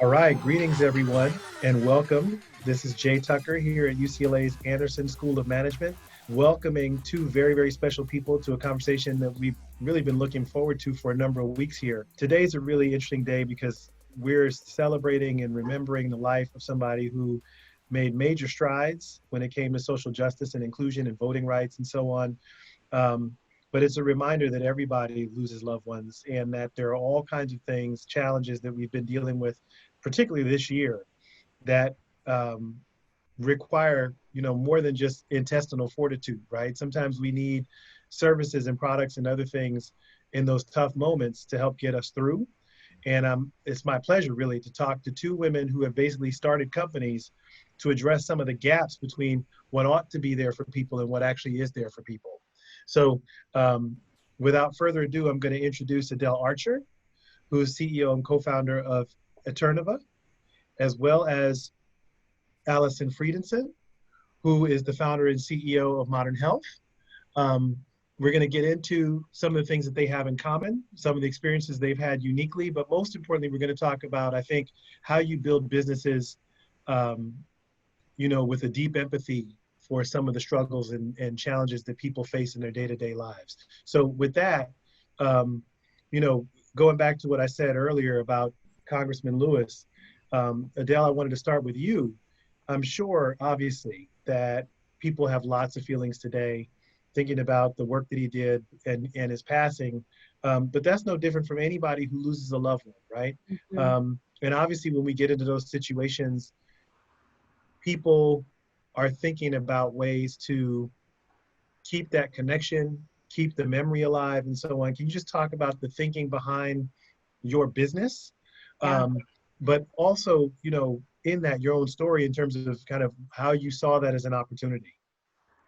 All right, greetings everyone, and welcome. This is Jay Tucker here at UCLA's Anderson School of Management, welcoming two very, very special people to a conversation that we've really been looking forward to for a number of weeks here. Today's a really interesting day because we're celebrating and remembering the life of somebody who made major strides when it came to social justice and inclusion and voting rights and so on. Um, but it's a reminder that everybody loses loved ones and that there are all kinds of things, challenges that we've been dealing with, particularly this year, that um, require, more than just intestinal fortitude, right? Sometimes we need services and products and other things in those tough moments to help get us through. And it's my pleasure really to talk to two women who have basically started companies to address some of the gaps between what ought to be there for people and what actually is there for people. So um, without further ado, I'm going to introduce Adelle Archer, who is CEO and co-founder of Eterneva, as well as Alyson Friedensohn, who is the founder and CEO of Modern Health. Um, we're going to get into some of the things that they have in common, some of the experiences they've had uniquely, but most importantly, we're going to talk about, I think, how you build businesses, um, with a deep empathy for some of the struggles and challenges that people face in their day-to-day lives. So with that, um, you know, going back to what I said earlier about Congressman Lewis, Adelle, I wanted to start with you. I'm sure, obviously, that people have lots of feelings today thinking about the work that he did and his passing. But that's no different from anybody who loses a loved one, right? Mhm. And obviously, when we get into those situations, people are thinking about ways to keep that connection, keep the memory alive, and so on. Can you just talk about the thinking behind your business? Yeah. Um, but also, in that your own story in terms of kind of how you saw that as an opportunity.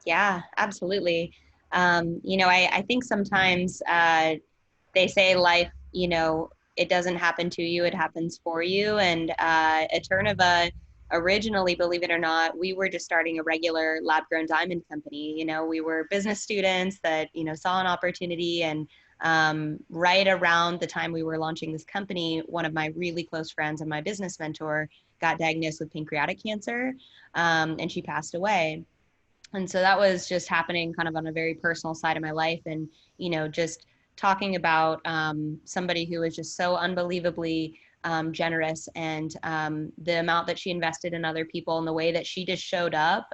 Yeah, absolutely. I think sometimes they say life, it doesn't happen to you, it happens for you. And Eterneva, originally, believe it or not, we were just starting a regular lab grown diamond company. We were business students that, saw an opportunity. And right around the time we were launching this company, one of my really close friends and my business mentor got diagnosed with pancreatic cancer, and she passed away. And so that was just happening kind of on a very personal side of my life. And just talking about somebody who was just so unbelievably generous, and the amount that she invested in other people and the way that she just showed up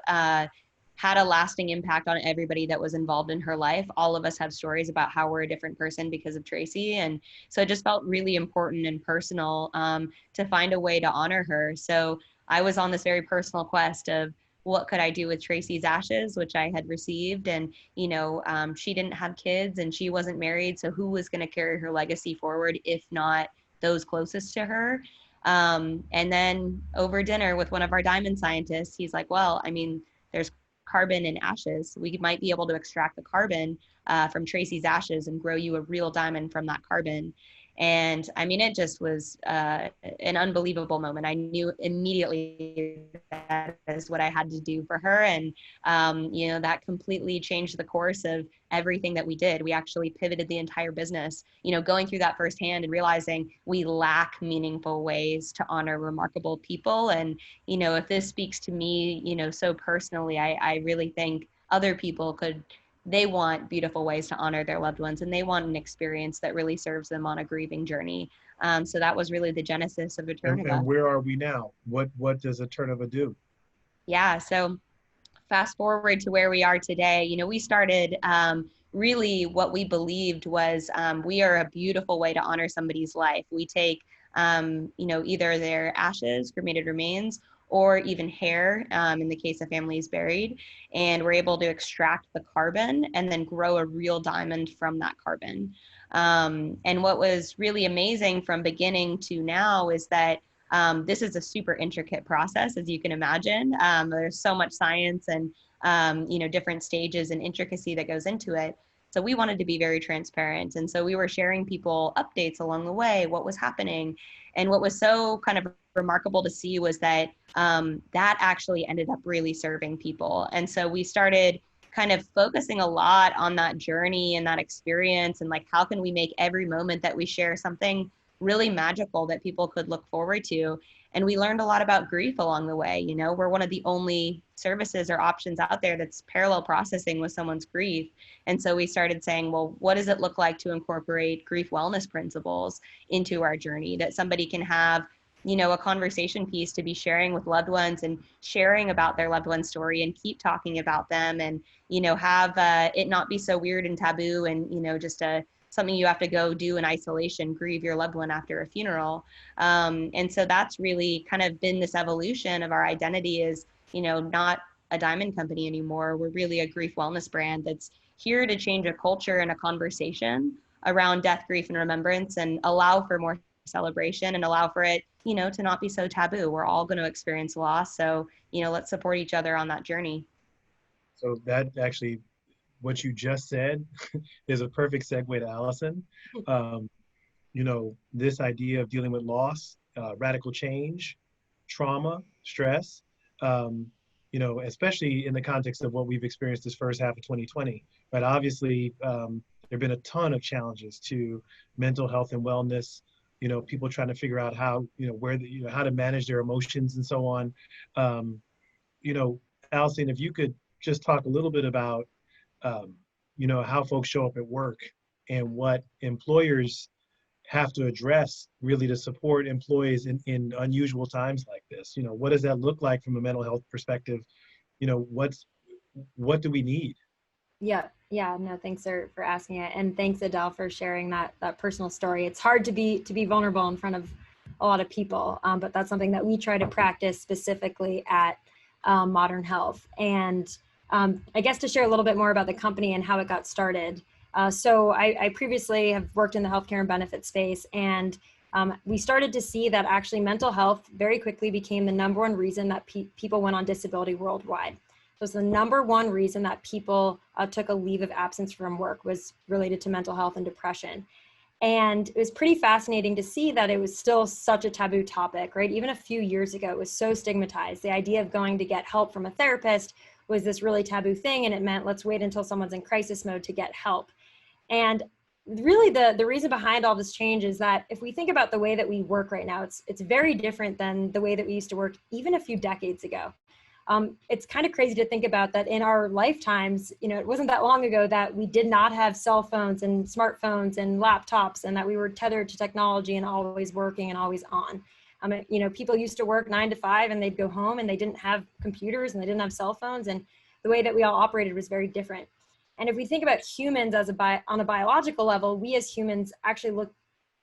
had a lasting impact on everybody that was involved in her life. All of us have stories about how we're a different person because of Tracy. And so it just felt really important and personal, to find a way to honor her. So I was on this very personal quest of what could I do with Tracy's ashes, which I had received. And, she didn't have kids and she wasn't married. So who was going to carry her legacy forward if not those closest to her? And then over dinner with one of our diamond scientists, he's like, well, I mean, there's carbon in ashes. We might be able to extract the carbon from Tracy's ashes and grow you a real diamond from that carbon. And I mean, it just was an unbelievable moment. I knew immediately that is what I had to do for her. And, that completely changed the course of everything that we did. We actually pivoted the entire business, going through that firsthand and realizing we lack meaningful ways to honor remarkable people. And, if this speaks to me, so personally, I really think other people could, they want beautiful ways to honor their loved ones, and they want an experience that really serves them on a grieving journey. So that was really the genesis of And Eterneva. where are we now? What does Eterneva do? Yeah. So fast forward to where we are today, we started, really what we believed was, we are a beautiful way to honor somebody's life. We take, either their ashes, cremated remains, or even hair, in the case of families buried, and we're able to extract the carbon and then grow a real diamond from that carbon. And what was really amazing from beginning to now is that, this is a super intricate process, as you can imagine. There's so much science and, different stages and intricacy that goes into it. So we wanted to be very transparent. And so we were sharing people updates along the way, what was happening. And what was so kind of remarkable to see was that, that actually ended up really serving people. And so we started kind of focusing a lot on that journey and that experience, and like, how can we make every moment that we share something really magical that people could look forward to. And we learned a lot about grief along the way. You know, we're one of the only services or options out there that's parallel processing with someone's grief. And so we started saying, well, what does it look like to incorporate grief wellness principles into our journey, that somebody can have, you know, a conversation piece to be sharing with loved ones and sharing about their loved one's story and keep talking about them, and, you know, have it not be so weird and taboo and, you know, just something you have to go do in isolation, grieve your loved one after a funeral. And so that's really kind of been this evolution of our identity, is, you know, not a diamond company anymore. We're really a grief wellness brand that's here to change a culture and a conversation around death, grief, and remembrance, and allow for more celebration and allow for it, you know, to not be so taboo. We're all going to experience loss. So, you know, let's support each other on that journey. So that actually, what you just said is a perfect segue to Alyson. Um, you know, this idea of dealing with loss, radical change, trauma, stress, um, you know, especially in the context of what we've experienced this first half of 2020, right? Obviously, there have been a ton of challenges to mental health and wellness, you know, people trying to figure out how, you know, you know, how to manage their emotions and so on. Um, you know, Alyson, if you could just talk a little bit about, um, you know, how folks show up at work and what employers have to address really to support employees in unusual times like this. You know, what does that look like from a mental health perspective? You know, what do we need? Yeah, no, thanks for asking it, and thanks Adelle for sharing that personal story. It's hard to be vulnerable in front of a lot of people, but that's something that we try to practice specifically at Modern Health. And I guess to share a little bit more about the company and how it got started. So I previously have worked in the healthcare and benefit space, and we started to see that actually mental health very quickly became the number one reason that people went on disability worldwide. So it's the number one reason that people took a leave of absence from work was related to mental health and depression. And it was pretty fascinating to see that it was still such a taboo topic, right? Even a few years ago, it was so stigmatized. The idea of going to get help from a therapist was this really taboo thing, and it meant let's wait until someone's in crisis mode to get help. And really the reason behind all this change is that if we think about the way that we work right now, it's very different than the way that we used to work even a few decades ago. It's kind of crazy to think about that in our lifetimes, you know, it wasn't that long ago that we did not have cell phones and smartphones and laptops, and that we were tethered to technology and always working and always on. You know, people used to work 9 to 5 and they'd go home and they didn't have computers and they didn't have cell phones, and the way that we all operated was very different. And if we think about humans on a biological level, we as humans actually look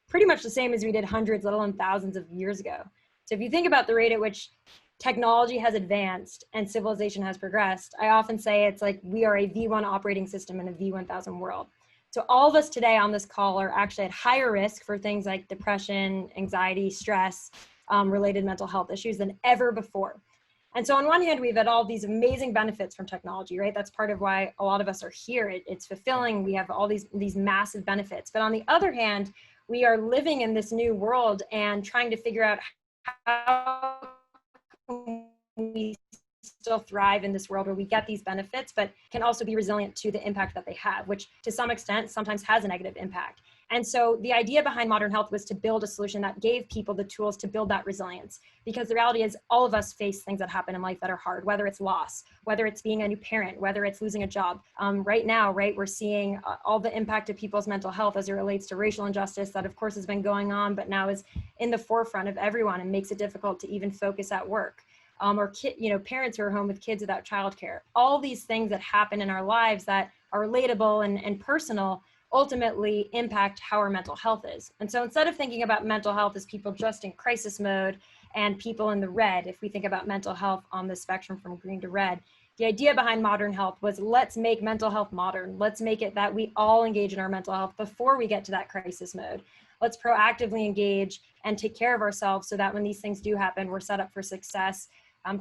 pretty much the same as we did hundreds, let alone thousands of years ago. So if you think about the rate at which technology has advanced and civilization has progressed, I often say it's like we are a V1 operating system in a V1000 world. So all of us today on this call are actually at higher risk for things like depression, anxiety, stress, related mental health issues than ever before. And so on one hand, we've had all these amazing benefits from technology, right? That's part of why a lot of us are here. It's fulfilling. We have all these massive benefits. But on the other hand, we are living in this new world and trying to figure out how we still thrive in this world where we get these benefits, but can also be resilient to the impact that they have, which to some extent sometimes has a negative impact. And so the idea behind Modern Health was to build a solution that gave people the tools to build that resilience. Because the reality is all of us face things that happen in life that are hard, whether it's loss, whether it's being a new parent, whether it's losing a job. Right now, right, we're seeing all the impact of people's mental health as it relates to racial injustice that of course has been going on, but now is in the forefront of everyone and makes it difficult to even focus at work. Or parents who are home with kids without childcare. All these things that happen in our lives that are relatable and personal ultimately impact how our mental health is. And so instead of thinking about mental health as people just in crisis mode and people in the red, if we think about mental health on the spectrum from green to red, the idea behind Modern Health was let's make mental health modern. Let's make it that we all engage in our mental health before we get to that crisis mode. Let's proactively engage and take care of ourselves so that when these things do happen, we're set up for success,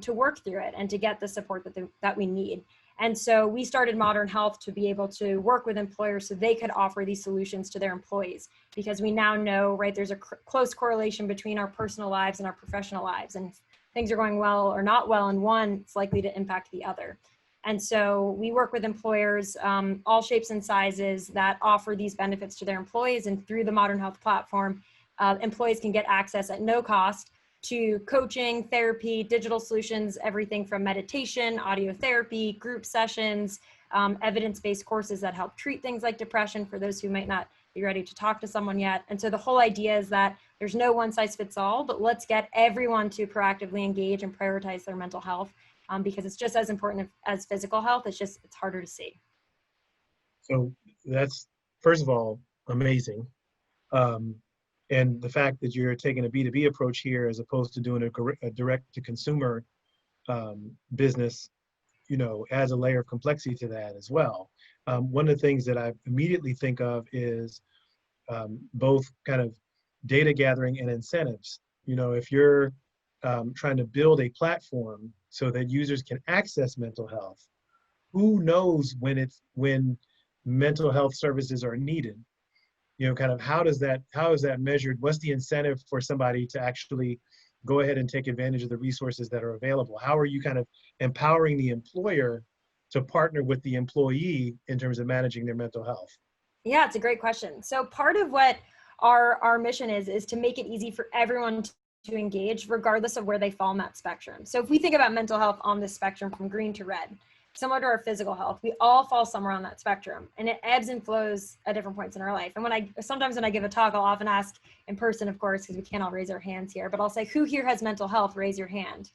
to work through it and to get the support that we need. And so we started Modern Health to be able to work with employers so they could offer these solutions to their employees, because we now know, right, there's a close correlation between our personal lives and our professional lives, and if things are going well or not well in one, it's likely to impact the other. And so we work with employers, all shapes and sizes, that offer these benefits to their employees, and through the Modern Health platform, employees can get access at no cost to coaching, therapy, digital solutions, everything from meditation, audio therapy, group sessions, evidence-based courses that help treat things like depression for those who might not be ready to talk to someone yet. And so the whole idea is that there's no one size fits all, but let's get everyone to proactively engage and prioritize their mental health, because it's just as important as physical health. It's harder to see. So that's, first of all, amazing. And the fact that you're taking a B2B approach here as opposed to doing a direct to consumer business, adds a layer of complexity to that as well. One of the things that I immediately think of is both kind of data gathering and incentives. If you're trying to build a platform so that users can access mental health, who knows when mental health services are needed? Kind of how is that measured? What's the incentive for somebody to actually go ahead and take advantage of the resources that are available? How are you kind of empowering the employer to partner with the employee in terms of managing their mental health? Yeah, it's a great question. So part of what our mission is to make it easy for everyone to engage regardless of where they fall on that spectrum. So if we think about mental health on this spectrum from green to red, similar to our physical health, we all fall somewhere on that spectrum, and it ebbs and flows at different points in our life. And sometimes when I give a talk, I'll often ask in person, of course, because we can't all raise our hands here, but I'll say, who here has mental health? Raise your hand.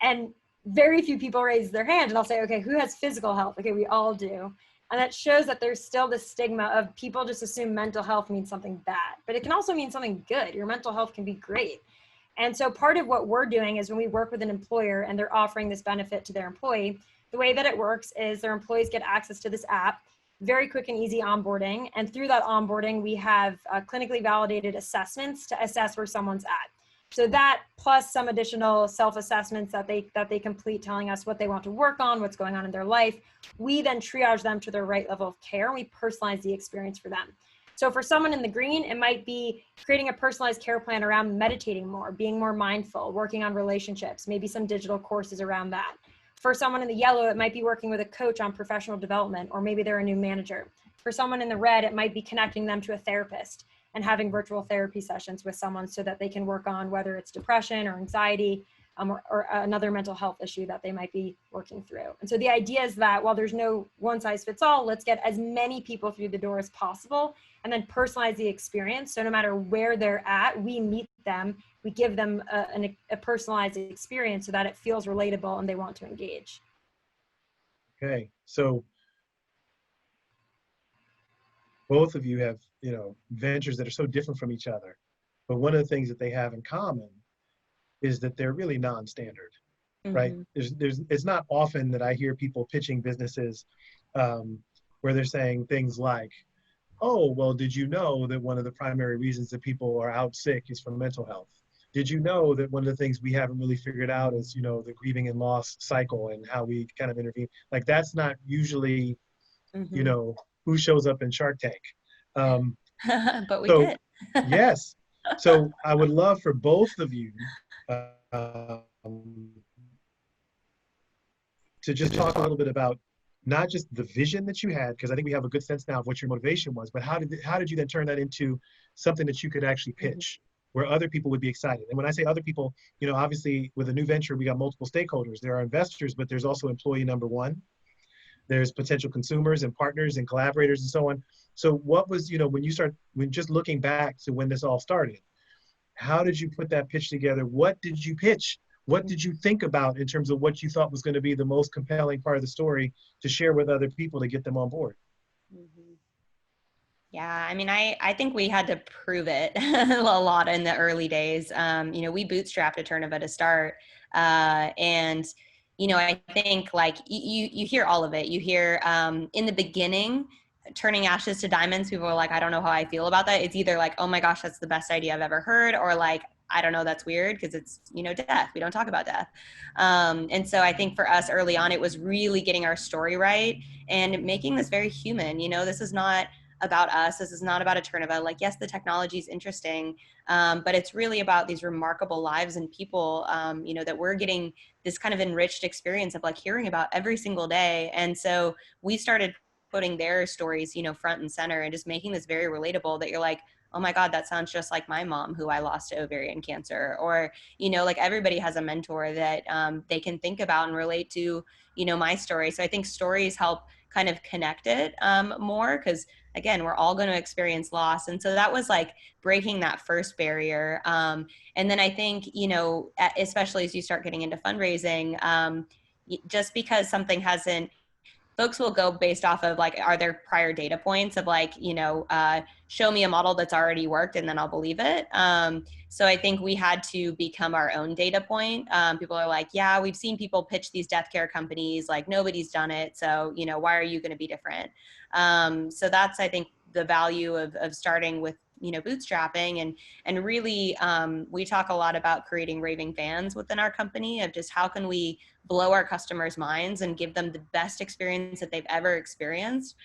And very few people raise their hand, and I'll say, okay, who has physical health? Okay, we all do. And that shows that there's still this stigma of people just assume mental health means something bad, but it can also mean something good. Your mental health can be great. And so part of what we're doing is when we work with an employer and they're offering this benefit to their employee, the way that it works is their employees get access to this app, very quick and easy onboarding. And through that onboarding, we have clinically validated assessments to assess where someone's at. So that plus some additional self-assessments that they complete telling us what they want to work on, what's going on in their life. We then triage them to their right level of care, and we personalize the experience for them. So for someone in the green, it might be creating a personalized care plan around meditating more, being more mindful, working on relationships, maybe some digital courses around that. For someone in the yellow, it might be working with a coach on professional development, or maybe they're a new manager. For someone in the red, it might be connecting them to a therapist and having virtual therapy sessions with someone so that they can work on whether it's depression or anxiety, or another mental health issue that they might be working through. And so the idea is that while there's no one size fits all, let's get as many people through the door as possible and then personalize the experience. So no matter where they're at, we meet them, we give them a personalized experience so that it feels relatable and they want to engage. Okay, so both of you have, ventures that are so different from each other, but one of the things that they have in common is that they're really non-standard, right? It's not often that I hear people pitching businesses where they're saying things like, oh, well, did you know that one of the primary reasons that people are out sick is from mental health? Did you know that one of the things we haven't really figured out is, the grieving and loss cycle and how we kind of intervene? Like, that's not usually, who shows up in Shark Tank. But we did. Yes. So I would love for both of you to just talk a little bit about not just the vision that you had, because I think we have a good sense now of what your motivation was, but how did you then turn that into something that you could actually pitch where other people would be excited? And when I say other people, obviously with a new venture, we got multiple stakeholders. There are investors, but there's also employee number one. There's potential consumers and partners and collaborators and so on. So what was, when just looking back to when this all started, how did you put that pitch together? What did you pitch? What did you think about in terms of what you thought was going to be the most compelling part of the story to share with other people to get them on board? Yeah, I mean, I think we had to prove it a lot in the early days. We bootstrapped Eterneva to start. And I think like you hear all of it. You hear in the beginning, turning ashes to diamonds, people are like, I don't know how I feel about that. It's either like, oh my gosh, that's the best idea I've ever heard, or like, I don't know, that's weird because it's, death. We don't talk about death. And so I think for us early on, it was really getting our story right and making this very human. This is not about us. This is not about Eterneva. Like, yes, the technology is interesting, but it's really about these remarkable lives and people, that we're getting this kind of enriched experience of like hearing about every single day. And so we started putting their stories, front and center and just making this very relatable that you're like, oh my God, that sounds just like my mom who I lost to ovarian cancer. Or, like everybody has a mentor that they can think about and relate to, my story. So I think stories help kind of connect it more, because again, we're all going to experience loss. And so that was like breaking that first barrier. And then I think, especially as you start getting into fundraising, just because something hasn't, folks will go based off of like, are there prior data points of like, show me a model that's already worked and then I'll believe it. So I think we had to become our own data point. People are like, yeah, we've seen people pitch these death care companies, like nobody's done it. So, why are you going to be different? So that's, I think, the value of starting with, bootstrapping and really, we talk a lot about creating raving fans within our company of just how can we blow our customers' minds and give them the best experience that they've ever experienced.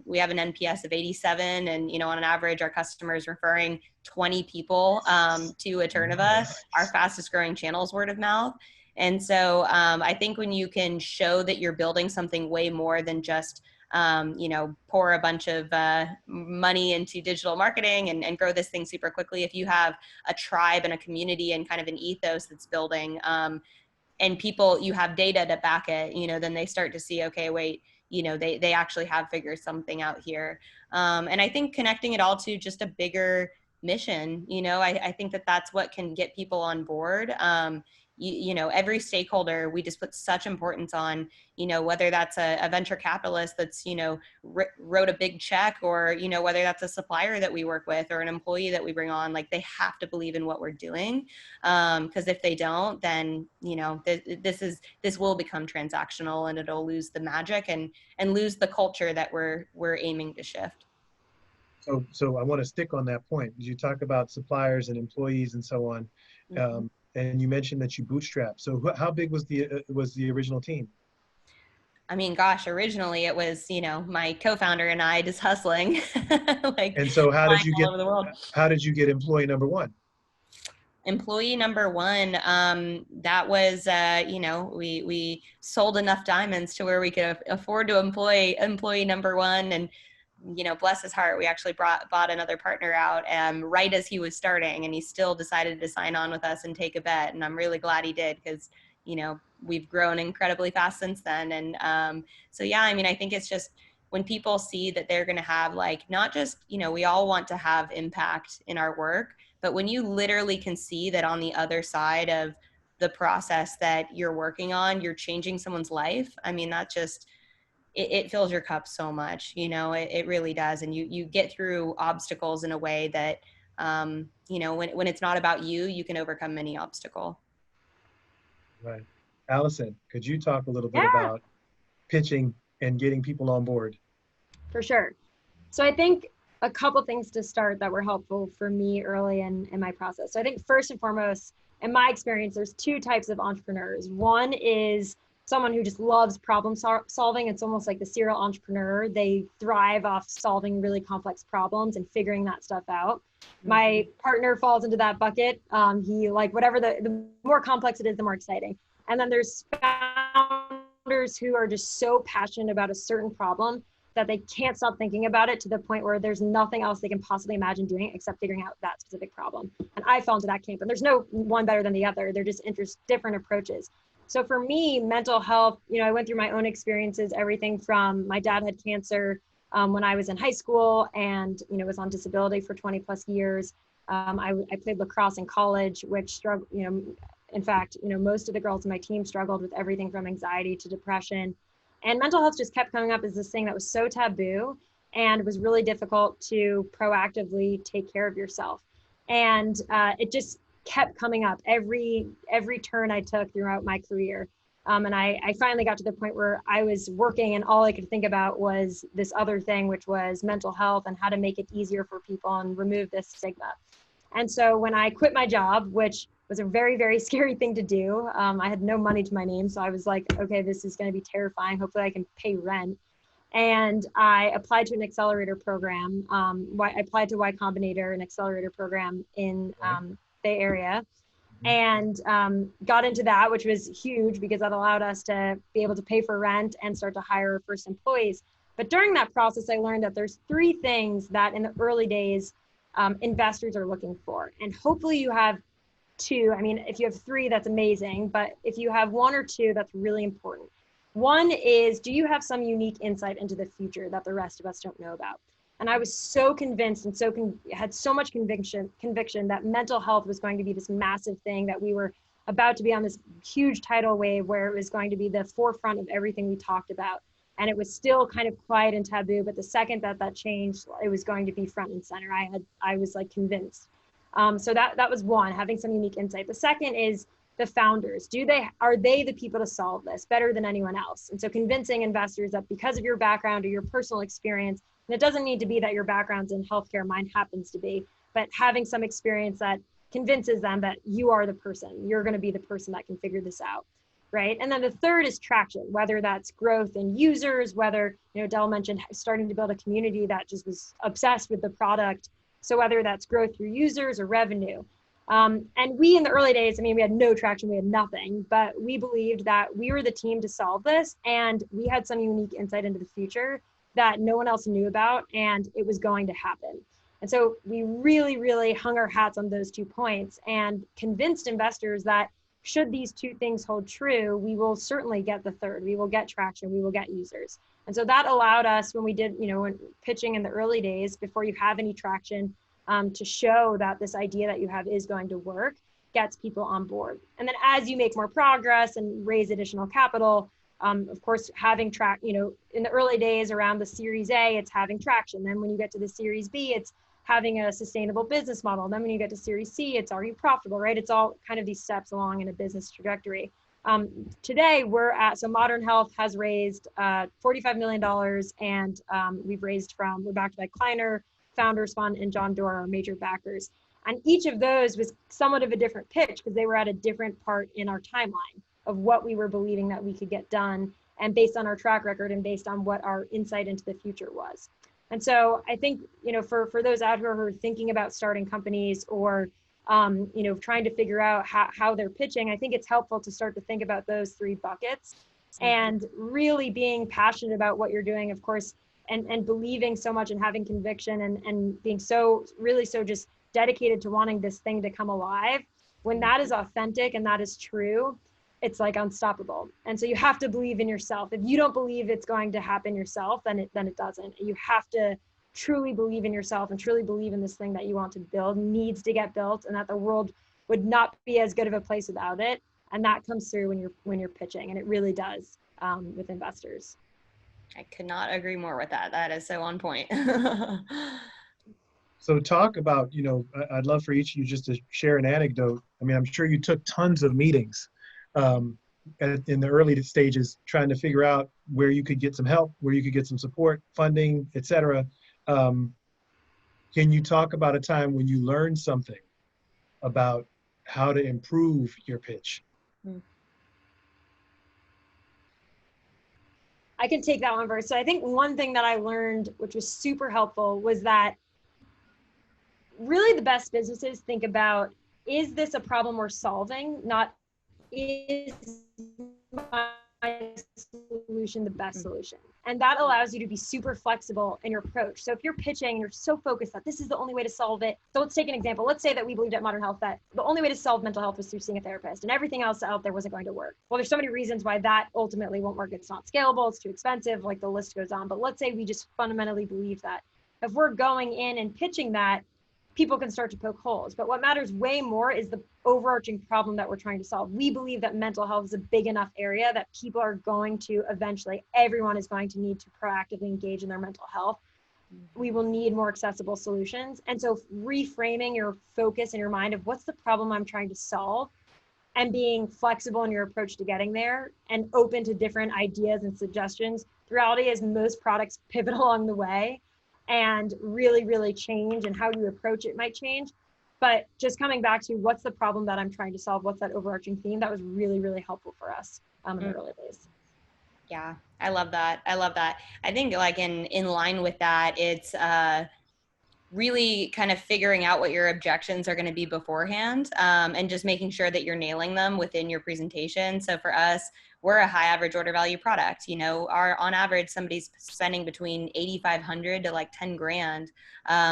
We have an NPS of 87, and on an average, our customers referring 20 people to Eterneva. Nice. Our fastest growing channel is word of mouth. And so I think when you can show that you're building something way more than just pour a bunch of money into digital marketing and grow this thing super quickly, if you have a tribe and a community and kind of an ethos that's building, and people, you have data to back it, then they start to see, okay, wait, they actually have figured something out here. And I think connecting it all to just a bigger mission, I think that that's what can get people on board. Every stakeholder, we just put such importance on, whether that's a venture capitalist that's, wrote a big check, or, whether that's a supplier that we work with or an employee that we bring on, like they have to believe in what we're doing. Because if they don't, then, this will become transactional and it'll lose the magic and lose the culture that we're aiming to shift. So I want to stick on that point. You talk about suppliers and employees and so on. And you mentioned that you bootstrap. So how big was the original team? I mean, gosh, originally it was, my co-founder and I just hustling, like, and so how did you all over the world. How did you get employee number one? Employee number one, that was, we sold enough diamonds to where we could afford to employ employee number one. And, bless his heart, we actually bought another partner out right as he was starting, and he still decided to sign on with us and take a bet. And I'm really glad he did, because, we've grown incredibly fast since then. And so, yeah, I mean, I think it's just when people see that they're going to have, like, not just, we all want to have impact in our work, but when you literally can see that on the other side of the process that you're working on, you're changing someone's life, I mean, that just, it fills your cup so much, it really does. And you get through obstacles in a way that, when it's not about you, you can overcome any obstacle. Right. Alyson, could you talk a little bit Yeah. about pitching and getting people on board? For sure. So I think a couple things to start that were helpful for me early in my process. So I think first and foremost, in my experience, there's two types of entrepreneurs. One is someone who just loves problem solving. It's almost like the serial entrepreneur. They thrive off solving really complex problems and figuring that stuff out. Mm-hmm. My partner falls into that bucket. He, like, whatever the more complex it is, the more exciting. And then there's founders who are just so passionate about a certain problem that they can't stop thinking about it to the point where there's nothing else they can possibly imagine doing except figuring out that specific problem. And I fell into that camp, and there's no one better than the other. They're just different approaches. So for me, mental health, I went through my own experiences, everything from my dad had cancer when I was in high school and, was on disability for 20 plus years. I played lacrosse in college, which struggled, in fact, most of the girls in my team struggled with everything from anxiety to depression. And mental health just kept coming up as this thing that was so taboo, and it was really difficult to proactively take care of yourself. And it just kept coming up every turn I took throughout my career. And I finally got to the point where I was working and all I could think about was this other thing, which was mental health and how to make it easier for people and remove this stigma. And so when I quit my job, which was a very, very scary thing to do, I had no money to my name. So I was like, okay, this is going to be terrifying. Hopefully I can pay rent. And I applied to an accelerator program. I applied to Y Combinator, an accelerator program in Bay Area, and got into that, which was huge because that allowed us to be able to pay for rent and start to hire our first employees. But during that process, I learned that there's three things that in the early days investors are looking for. And hopefully you have two. I mean, if you have three, that's amazing. But if you have one or two, that's really important. One is, do you have some unique insight into the future that the rest of us don't know about? And I was so convinced and had so much conviction that mental health was going to be this massive thing, that we were about to be on this huge tidal wave where it was going to be the forefront of everything we talked about. And it was still kind of quiet and taboo, but the second that changed, it was going to be front and center. I was like convinced. So that was one, having some unique insight. The second is the founders. Are they the people to solve this better than anyone else? And so convincing investors that because of your background or your personal experience, and it doesn't need to be that your background's in healthcare, mine happens to be, but having some experience that convinces them that you are the person, you're going to be the person that can figure this out, right? And then the third is traction, whether that's growth in users, whether, Adelle mentioned starting to build a community that just was obsessed with the product. So whether that's growth through users or revenue. And we, in the early days, we had no traction, we had nothing, but we believed that we were the team to solve this. And we had some unique insight into the future that no one else knew about, and it was going to happen. And so we really, really hung our hats on those 2 points and convinced investors that should these 2 things hold true, we will certainly get the third. We will get traction, we will get users. And so that allowed us, when we did, when pitching in the early days, before you have any traction, to show that this idea that you have is going to work, gets people on board. And then as you make more progress and raise additional capital, of course, having in the early days around the Series A, it's having traction. Then when you get to the Series B, it's having a sustainable business model. And then when you get to Series C, it's, are you profitable, right? It's all kind of these steps along in a business trajectory. Today so Modern Health has raised $45 million, and we're backed by Kleiner Founders Fund and John Doerr, our major backers. And each of those was somewhat of a different pitch because they were at a different part in our timeline of what we were believing that we could get done, and based on our track record and based on what our insight into the future was. And so I think, for those out here who are thinking about starting companies or, trying to figure out how they're pitching, I think it's helpful to start to think about those 3 buckets and really being passionate about what you're doing, of course, and believing so much and having conviction and being so just dedicated to wanting this thing to come alive. When that is authentic and that is true, it's like unstoppable. And so you have to believe in yourself. If you don't believe it's going to happen yourself, then it doesn't. You have to truly believe in yourself and truly believe in this thing that you want to build needs to get built, and that the world would not be as good of a place without it. And that comes through when you're pitching, and it really does with investors. I could not agree more with that. That is so on point. So talk about, I'd love for each of you just to share an anecdote. I'm sure you took tons of meetings in the early stages, trying to figure out where you could get some help, where you could get some support, funding, et cetera. Can you talk about a time when you learned something about how to improve your pitch? I can take that one first. So I think one thing that I learned, which was super helpful, was that really the best businesses think about, is this a problem we're solving? Not, is my solution the best solution? And that allows you to be super flexible in your approach. So if you're pitching, you're so focused that this is the only way to solve it. So let's take an example. Let's say that we believed at Modern Health that the only way to solve mental health was through seeing a therapist, and everything else out there wasn't going to work. Well, there's so many reasons why that ultimately won't work. It's not scalable, it's too expensive, like the list goes on. But let's say we just fundamentally believe that. If we're going in and pitching that, people can start to poke holes. But what matters way more is the overarching problem that we're trying to solve. We believe that mental health is a big enough area that people are going to eventually, everyone is going to need to proactively engage in their mental health. We will need more accessible solutions. And so reframing your focus in your mind of what's the problem I'm trying to solve, and being flexible in your approach to getting there and open to different ideas and suggestions. The reality is most products pivot along the way and really, really change, and how you approach it might change. But just coming back to what's the problem that I'm trying to solve, what's that overarching theme, that was really, really helpful for us in the early days. Yeah, I love that. I think like in line with that, it's really kind of figuring out what your objections are going to be beforehand, and just making sure that you're nailing them within your presentation. So for us, we're a high average order value product. On average, somebody's spending between 8,500 to like 10 grand.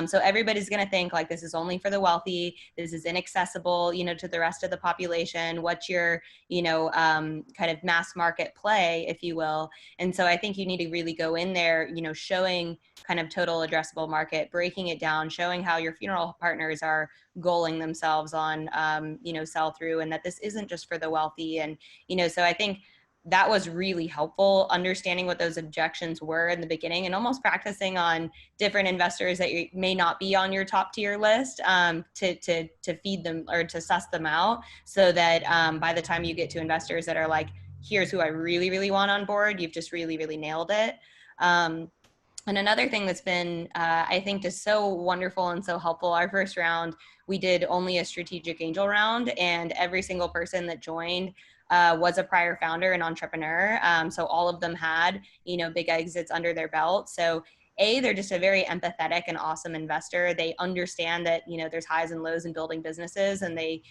So everybody's going to think like this is only for the wealthy. This is inaccessible, to the rest of the population. What's your, kind of mass market play, if you will. And so I think you need to really go in there, showing kind of total addressable market, breaking it down, showing how your funeral partners are goaling themselves on, sell through, and that this isn't just for the wealthy. And, so I think that was really helpful, understanding what those objections were in the beginning and almost practicing on different investors that may not be on your top tier list, to feed them or to suss them out, so that by the time you get to investors that are like, here's who I really, really want on board, you've just really, really nailed it. And another thing that's been, I think, just so wonderful and so helpful, our first round, we did only a strategic angel round, and every single person that joined was a prior founder and entrepreneur. So all of them had, big exits under their belt. So they're just a very empathetic and awesome investor. They understand that, there's highs and lows in building businesses, and they,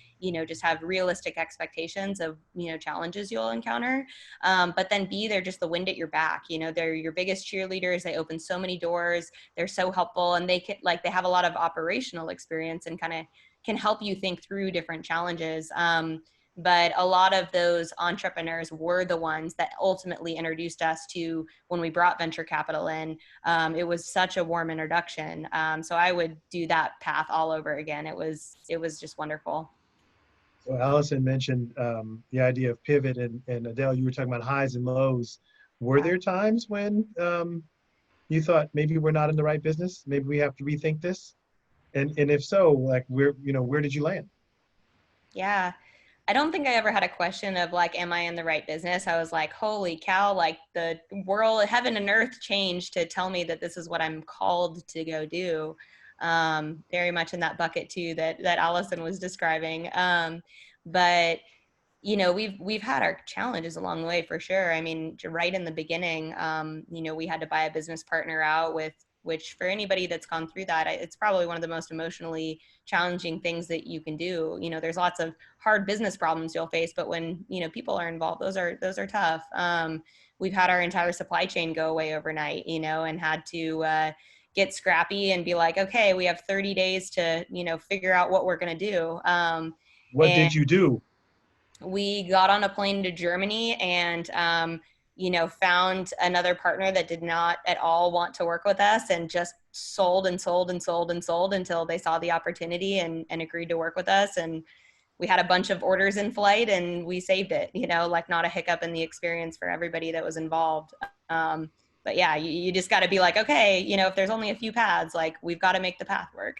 just have realistic expectations of, challenges you'll encounter. But then B, they're just the wind at your back. They're your biggest cheerleaders. They open so many doors. They're so helpful, and they have a lot of operational experience and kind of can help you think through different challenges. But a lot of those entrepreneurs were the ones that ultimately introduced us to, when we brought venture capital in, it was such a warm introduction. So I would do that path all over again. It was just wonderful. So Alyson mentioned the idea of pivot, and Adelle, you were talking about highs and lows. Were there times when you thought maybe we're not in the right business? Maybe we have to rethink this? And if so, like where did you land? Yeah. I don't think I ever had a question of like, am I in the right business? I was like, holy cow, like the world, heaven and earth changed to tell me that this is what I'm called to go do. Very much in that bucket too, that Alyson was describing. But we've had our challenges along the way for sure. I mean, right in the beginning, we had to buy a business partner out, which for anybody that's gone through that, it's probably one of the most emotionally challenging things that you can do. There's lots of hard business problems you'll face, but when, people are involved, those are tough. We've had our entire supply chain go away overnight, and had to get scrappy and be like, okay, we have 30 days to, figure out what we're going to do. What did you do? We got on a plane to Germany and, found another partner that did not at all want to work with us, and just sold and sold and sold and sold until they saw the opportunity and agreed to work with us. And we had a bunch of orders in flight, and we saved it, like not a hiccup in the experience for everybody that was involved. But yeah, you just got to be like, okay, if there's only a few paths, like we've got to make the path work.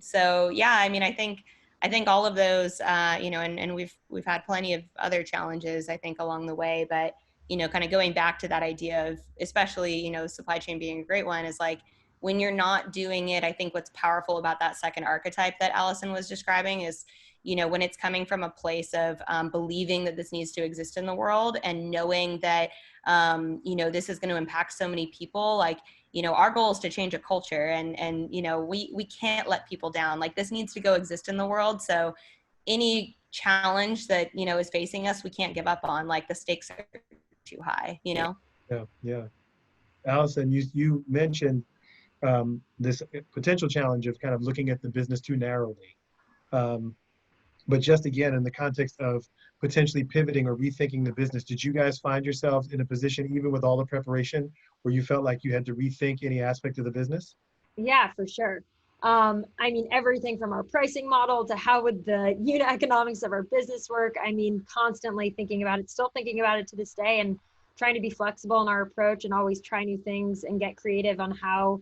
So yeah, I mean, I think all of those, and we've had plenty of other challenges, I think, along the way, but, kind of going back to that idea of, especially, supply chain being a great one, is like, when you're not doing it, I think what's powerful about that second archetype that Alyson was describing is, when it's coming from a place of believing that this needs to exist in the world, and knowing that, this is going to impact so many people. Like, our goal is to change a culture, and we can't let people down. Like, this needs to go exist in the world. So any challenge that, is facing us, we can't give up on. Like, the stakes are too high, Yeah. Alyson, you mentioned this potential challenge of kind of looking at the business too narrowly. But just again, in the context of potentially pivoting or rethinking the business, did you guys find yourselves in a position, even with all the preparation, where you felt like you had to rethink any aspect of the business? Yeah, for sure. I mean, everything from our pricing model to how would the unit economics of our business work. I mean, constantly thinking about it, still thinking about it to this day, and trying to be flexible in our approach and always try new things and get creative on how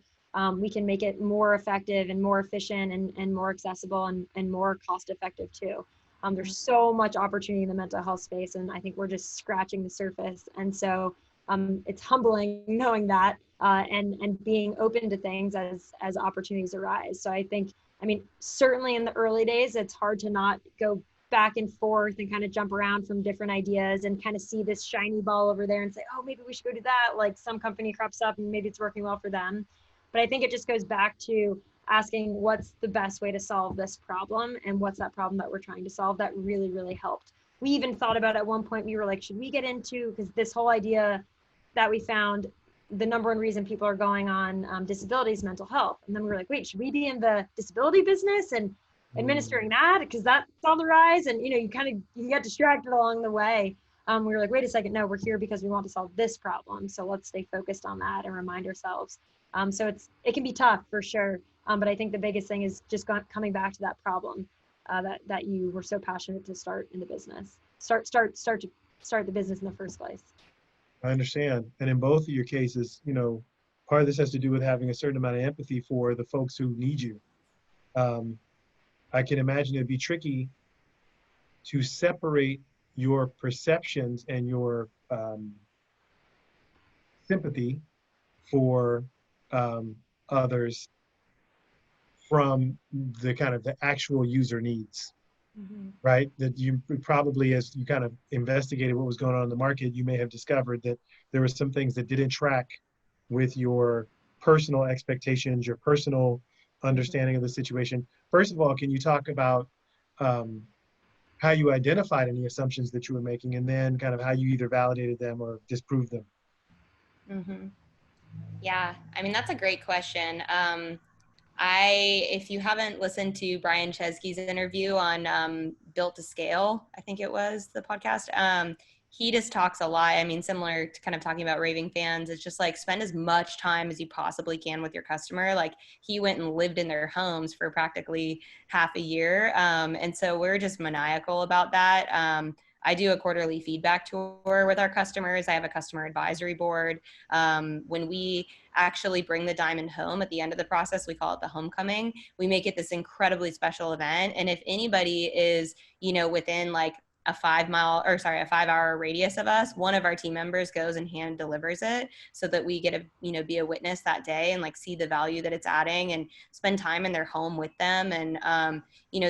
we can make it more effective and more efficient and more accessible and more cost effective too. There's so much opportunity in the mental health space, and I think we're just scratching the surface. And so it's humbling knowing that and being open to things as opportunities arise. So I think, I mean, certainly in the early days, it's hard to not go back and forth and kind of jump around from different ideas and kind of see this shiny ball over there and say, oh, maybe we should go do that. Like some company crops up and maybe it's working well for them. But I think it just goes back to asking what's the best way to solve this problem and what's that problem that we're trying to solve that really, really helped we even thought about at one point, we were like, should we get into, because this whole idea that we found, the number one reason people are going on disability is mental health. And then we were like, wait, should we be in the disability business and administering that? Because that's on the rise. And, you get distracted along the way. We were like, wait a second, no, we're here because we want to solve this problem. So let's stay focused on that and remind ourselves. So it can be tough for sure. But I think the biggest thing is just coming back to that problem that you were so passionate to start in the business, start the business in the first place. I understand. And in both of your cases, part of this has to do with having a certain amount of empathy for the folks who need you. I can imagine it'd be tricky to separate your perceptions and your sympathy for others from the kind of the actual user needs. Mm-hmm. Right? That you probably, as you kind of investigated what was going on in the market, you may have discovered that there were some things that didn't track with your personal expectations, your personal understanding of the situation. First of all, can you talk about how you identified any assumptions that you were making, and then kind of how you either validated them or disproved them? Mm-hmm. Yeah, I mean, that's a great question. If you haven't listened to Brian Chesky's interview on Built to Scale, I think it was the podcast, he just talks a lot. I mean, similar to kind of talking about raving fans, it's just like spend as much time as you possibly can with your customer. Like he went and lived in their homes for practically half a year. And so we're just maniacal about that. I do a quarterly feedback tour with our customers. I have a customer advisory board. When we actually bring the diamond home at the end of the process, we call it the homecoming. We make it this incredibly special event. And if anybody is, within like a 5 hour radius of us, one of our team members goes and hand delivers it so that we get to, be a witness that day and like see the value that it's adding and spend time in their home with them. And,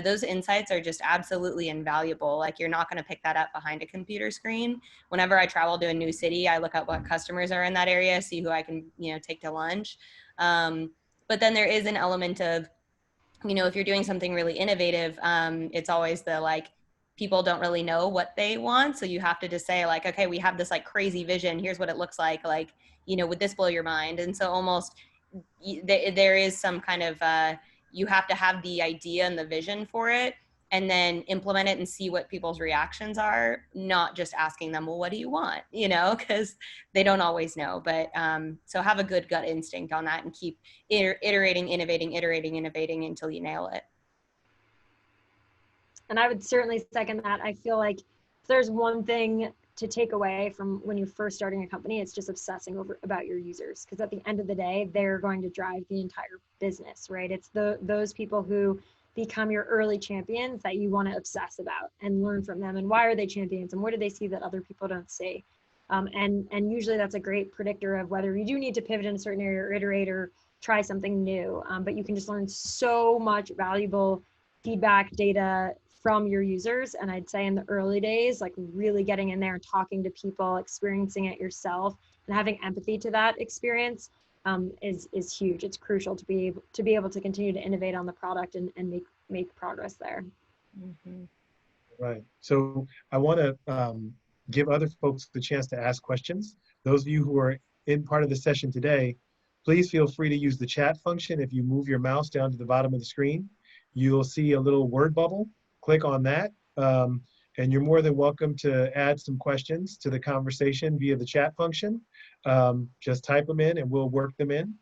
those insights are just absolutely invaluable. Like you're not going to pick that up behind a computer screen. Whenever I travel to a new city, I look up what customers are in that area, see who I can, take to lunch. But then there is an element of, if you're doing something really innovative, it's always the like, people don't really know what they want. So you have to just say like, okay, we have this like crazy vision. Here's what it looks like, would this blow your mind? And so almost there is some kind of, you have to have the idea and the vision for it and then implement it and see what people's reactions are, not just asking them, well, what do you want? Because they don't always know. But so have a good gut instinct on that and keep iterating, innovating until you nail it. And I would certainly second that. I feel like if there's one thing to take away from when you're first starting a company, it's just obsessing about your users. Because at the end of the day, they're going to drive the entire business, right? It's those people who become your early champions that you want to obsess about and learn from them. And why are they champions? And what do they see that other people don't see? And usually that's a great predictor of whether you do need to pivot in a certain area or iterate or try something new. But you can just learn so much valuable feedback data from your users. And I'd say in the early days, like really getting in there and talking to people, experiencing it yourself and having empathy to that experience is huge. It's crucial to be able to continue to innovate on the product and make progress there. Mm-hmm. Right. So I want to give other folks the chance to ask questions. Those of you who are in part of the session today, please feel free to use the chat function. If you move your mouse down to the bottom of the screen, you'll see a little word bubble. Click on that, and you're more than welcome to add some questions to the conversation via the chat function. Just type them in and we'll work them in.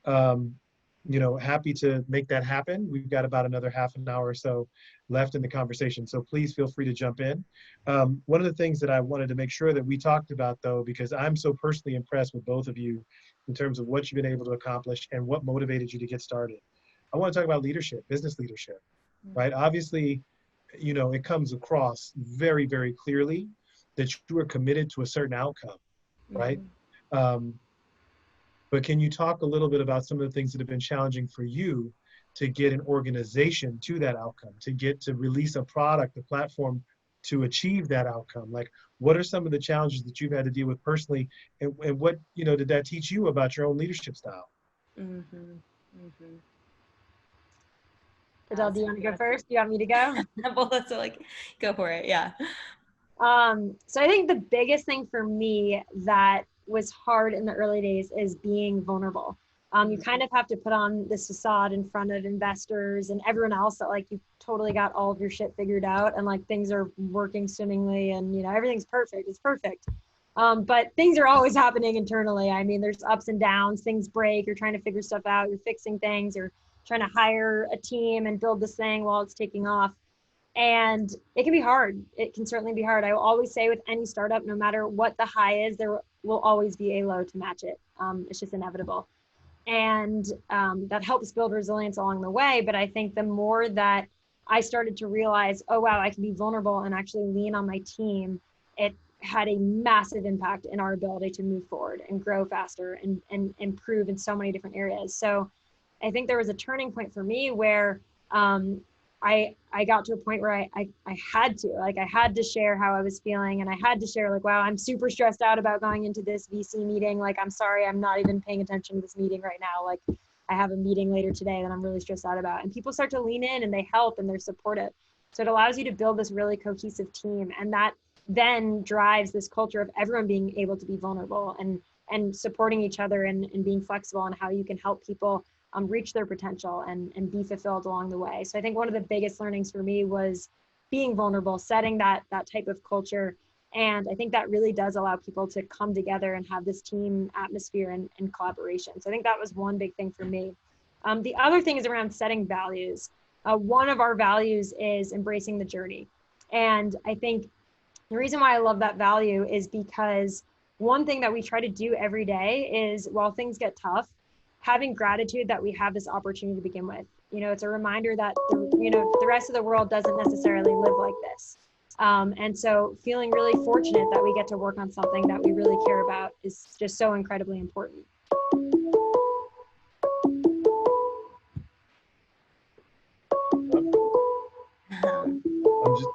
Happy to make that happen. We've got about another half an hour or so left in the conversation, so please feel free to jump in. One of the things that I wanted to make sure that we talked about, though, because I'm so personally impressed with both of you in terms of what you've been able to accomplish and what motivated you to get started. I want to talk about leadership, business leadership, right? Obviously, it comes across very, very clearly that you are committed to a certain outcome, right? Mm-hmm. But can you talk a little bit about some of the things that have been challenging for you to get an organization to that outcome, to release a product, a platform to achieve that outcome? Like, what are some of the challenges that you've had to deal with personally, and what, did that teach you about your own leadership style? Mm-hmm. Mm-hmm. Adelle, do you want to go first? Do you want me to go? Well, so go for it. Yeah. So I think the biggest thing for me that was hard in the early days is being vulnerable. You kind of have to put on this facade in front of investors and everyone else that like you totally got all of your shit figured out and like things are working swimmingly and you know everything's perfect. It's perfect. But things are always happening internally. I mean, there's ups and downs, things break, you're trying to figure stuff out, you're fixing things, you're trying to hire a team and build this thing while it's taking off. And it can be hard. It can certainly be hard. I will always say with any startup, no matter what the high is, there will always be a low to match it. It's just inevitable. And that helps build resilience along the way. But I think the more that I started to realize, oh, wow, I can be vulnerable and actually lean on my team, it had a massive impact in our ability to move forward and grow faster and improve in so many different areas. So I think there was a turning point for me where I got to a point where I had to, like, I had to share how I was feeling. And I had to share like, wow, I'm super stressed out about going into this VC meeting. Like, I'm sorry, I'm not even paying attention to this meeting right now. Like, I have a meeting later today that I'm really stressed out about. And people start to lean in and they help and they're supportive. So it allows you to build this really cohesive team. And that then drives this culture of everyone being able to be vulnerable and supporting each other and being flexible on how you can help people reach their potential and be fulfilled along the way. So I think one of the biggest learnings for me was being vulnerable, setting that type of culture. And I think that really does allow people to come together and have this team atmosphere and collaboration. So I think that was one big thing for me. The other thing is around setting values. One of our values is embracing the journey. And I think the reason why I love that value is because one thing that we try to do every day is while things get tough, having gratitude that we have this opportunity to begin with. You know, it's a reminder that the rest of the world doesn't necessarily live like this. And so feeling really fortunate that we get to work on something that we really care about is just so incredibly important. I'm just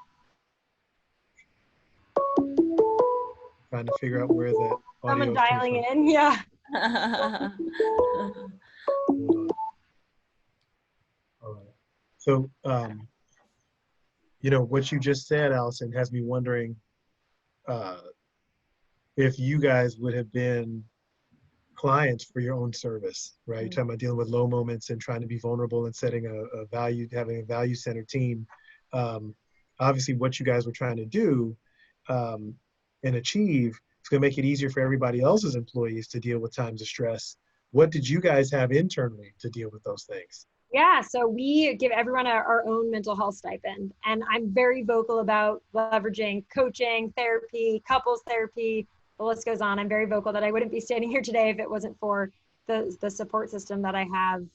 trying to figure out where that audio Someone is coming dialing from. in, yeah. Hold on. All right. So, you know, what you just said, Alyson, has me wondering if you guys would have been clients for your own service, right? You're talking about dealing with low moments and trying to be vulnerable and setting a value, having a value-centered team. Obviously, what you guys were trying to do and achieve is going to make it easier for everybody else's employees to deal with times of stress. What did you guys have internally to deal with those things? Yeah, so we give everyone our own mental health stipend. And I'm very vocal about leveraging coaching, therapy, couples therapy, the list goes on. I'm very vocal that I wouldn't be standing here today if it wasn't for the support system that I have,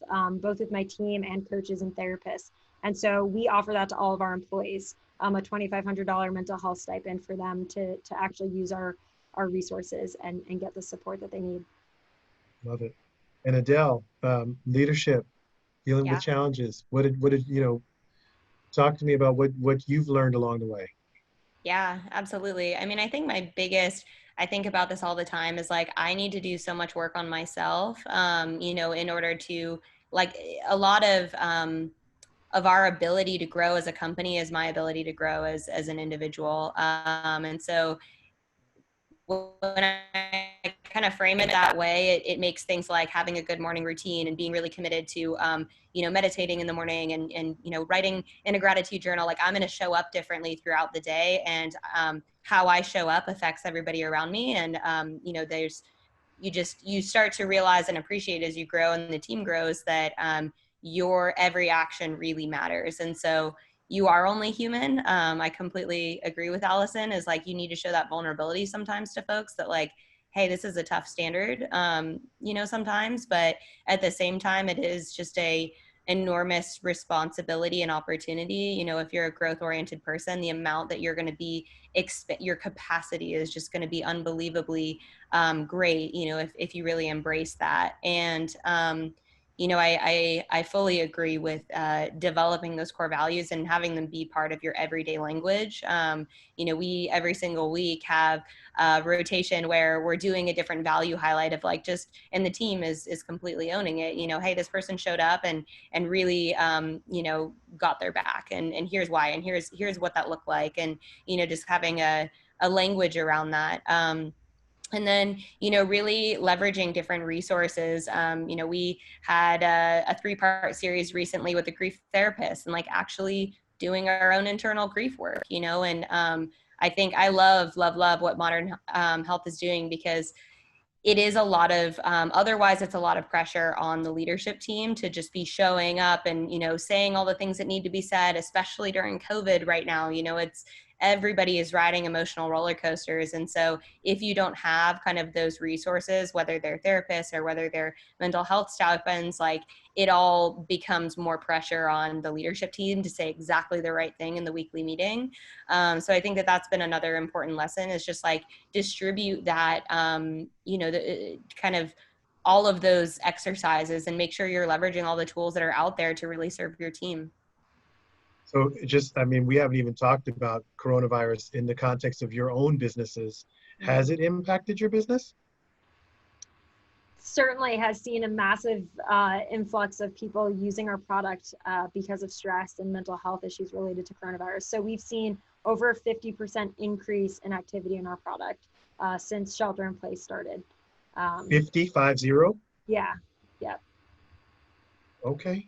both with my team and coaches and therapists. And so we offer that to all of our employees, a $2,500 mental health stipend for them to actually use our resources and get the support that they need. Love it. And Adelle, leadership, dealing with challenges. What did you know? Talk to me about what you've learned along the way. Yeah, absolutely. I mean, I think I think about this all the time is like, I need to do so much work on myself, in order to like a lot of our ability to grow as a company is my ability to grow as an individual. And so when I kind of frame it that way, it makes things like having a good morning routine and being really committed to, meditating in the morning and writing in a gratitude journal. Like, I'm going to show up differently throughout the day, and how I show up affects everybody around me. And, you start to realize and appreciate as you grow and the team grows that your every action really matters. And so you are only human. I completely agree with Alyson, is like, you need to show that vulnerability sometimes to folks that like, hey, this is a tough standard, sometimes, but at the same time, it is just a enormous responsibility and opportunity. If you're a growth oriented person, the amount that you're going to be, your capacity is just going to be unbelievably great, if you really embrace that. And, I fully agree with developing those core values and having them be part of your everyday language. We every single week have a rotation where we're doing a different value highlight of like just, and the team is completely owning it. Hey, this person showed up and really got their back, and here's why, and here's what that looked like, and just having a language around that. And then, really leveraging different resources. We had a 3-part series recently with a grief therapist, and like actually doing our own internal grief work, and I think I love what Modern Health is doing, because it is a lot of otherwise it's a lot of pressure on the leadership team to just be showing up and saying all the things that need to be said, especially during COVID right now. It's everybody is riding emotional roller coasters, and so if you don't have kind of those resources, whether they're therapists or whether they're mental health stipends, like it all becomes more pressure on the leadership team to say exactly the right thing in the weekly meeting. So I think that that's been another important lesson, is just like distribute that, the kind of all of those exercises, and make sure you're leveraging all the tools that are out there to really serve your team. So just, I mean, we haven't even talked about coronavirus in the context of your own businesses. Has it impacted your business? Certainly has seen a massive influx of people using our product because of stress and mental health issues related to coronavirus. So we've seen over a 50% increase in activity in our product since shelter in place started. 50? Yeah. Okay.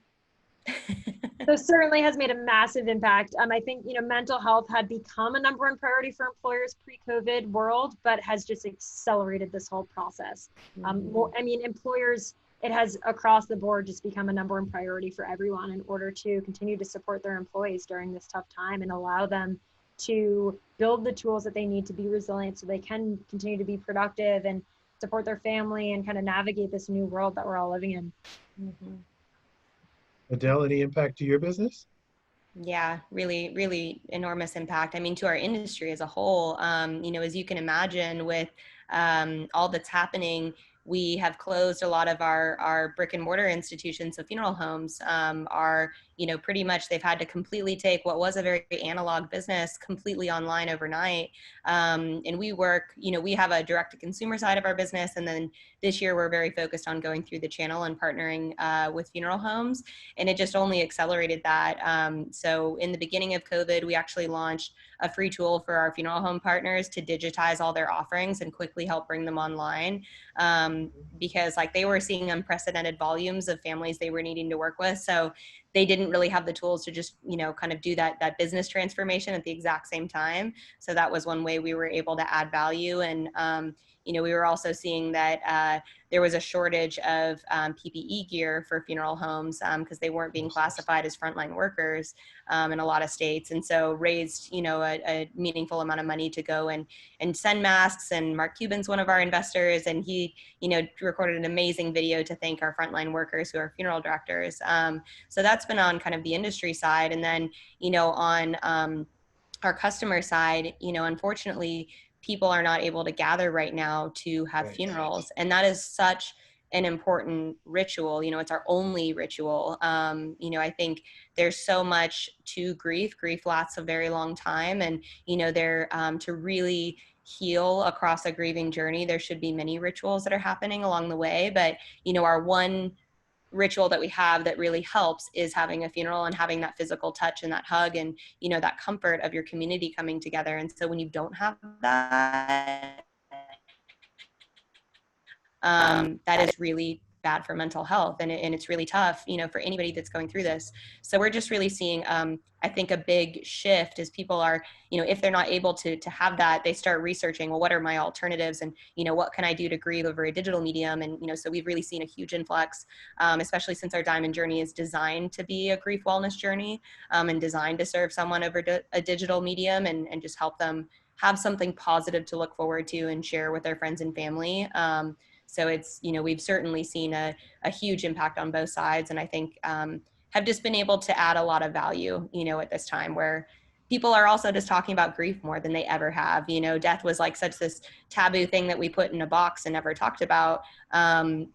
So certainly has made a massive impact. I think, mental health had become a number one priority for employers pre-COVID world, but has just accelerated this whole process. Employers, it has across the board just become a number one priority for everyone in order to continue to support their employees during this tough time and allow them to build the tools that they need to be resilient so they can continue to be productive and support their family and kind of navigate this new world that we're all living in. Mm-hmm. Adelle, any impact to your business? Yeah, really, really enormous impact. I mean, to our industry as a whole, as you can imagine, with all that's happening, we have closed a lot of our brick and mortar institutions. So funeral homes are, pretty much they've had to completely take what was a very analog business completely online overnight. And we work, we have a direct to consumer side of our business. And then this year we're very focused on going through the channel and partnering with funeral homes. And it just only accelerated that. So in the beginning of COVID, we actually launched a free tool for our funeral home partners to digitize all their offerings and quickly help bring them online. Because like they were seeing unprecedented volumes of families they were needing to work with. So they didn't really have the tools to just, kind of do that business transformation at the exact same time. So that was one way we were able to add value. And, we were also seeing that there was a shortage of PPE gear for funeral homes because they weren't being classified as frontline workers in a lot of states. And so raised, a meaningful amount of money to go and send masks. And Mark Cuban's one of our investors, and he, recorded an amazing video to thank our frontline workers who are funeral directors. So that's been on kind of the industry side. And then, on our customer side, unfortunately, people are not able to gather right now to have funerals. And that is such an important ritual. It's our only ritual. I think there's so much to grief. Grief lasts a very long time. And, to really heal across a grieving journey, there should be many rituals that are happening along the way. But, our one ritual that we have that really helps is having a funeral and having that physical touch and that hug and that comfort of your community coming together. And so when you don't have that, that is really bad for mental health, and it's really tough for anybody that's going through this. So we're just really seeing I think a big shift is people are if they're not able to have that, they start researching, well, what are my alternatives, and what can I do to grieve over a digital medium. And so we've really seen a huge influx, especially since our Diamond journey is designed to be a grief wellness journey, and designed to serve someone over a digital medium and just help them have something positive to look forward to and share with their friends and family. So it's, we've certainly seen a huge impact on both sides. And I think have just been able to add a lot of value, at this time where people are also just talking about grief more than they ever have. You know, death was like such this taboo thing that we put in a box and never talked about,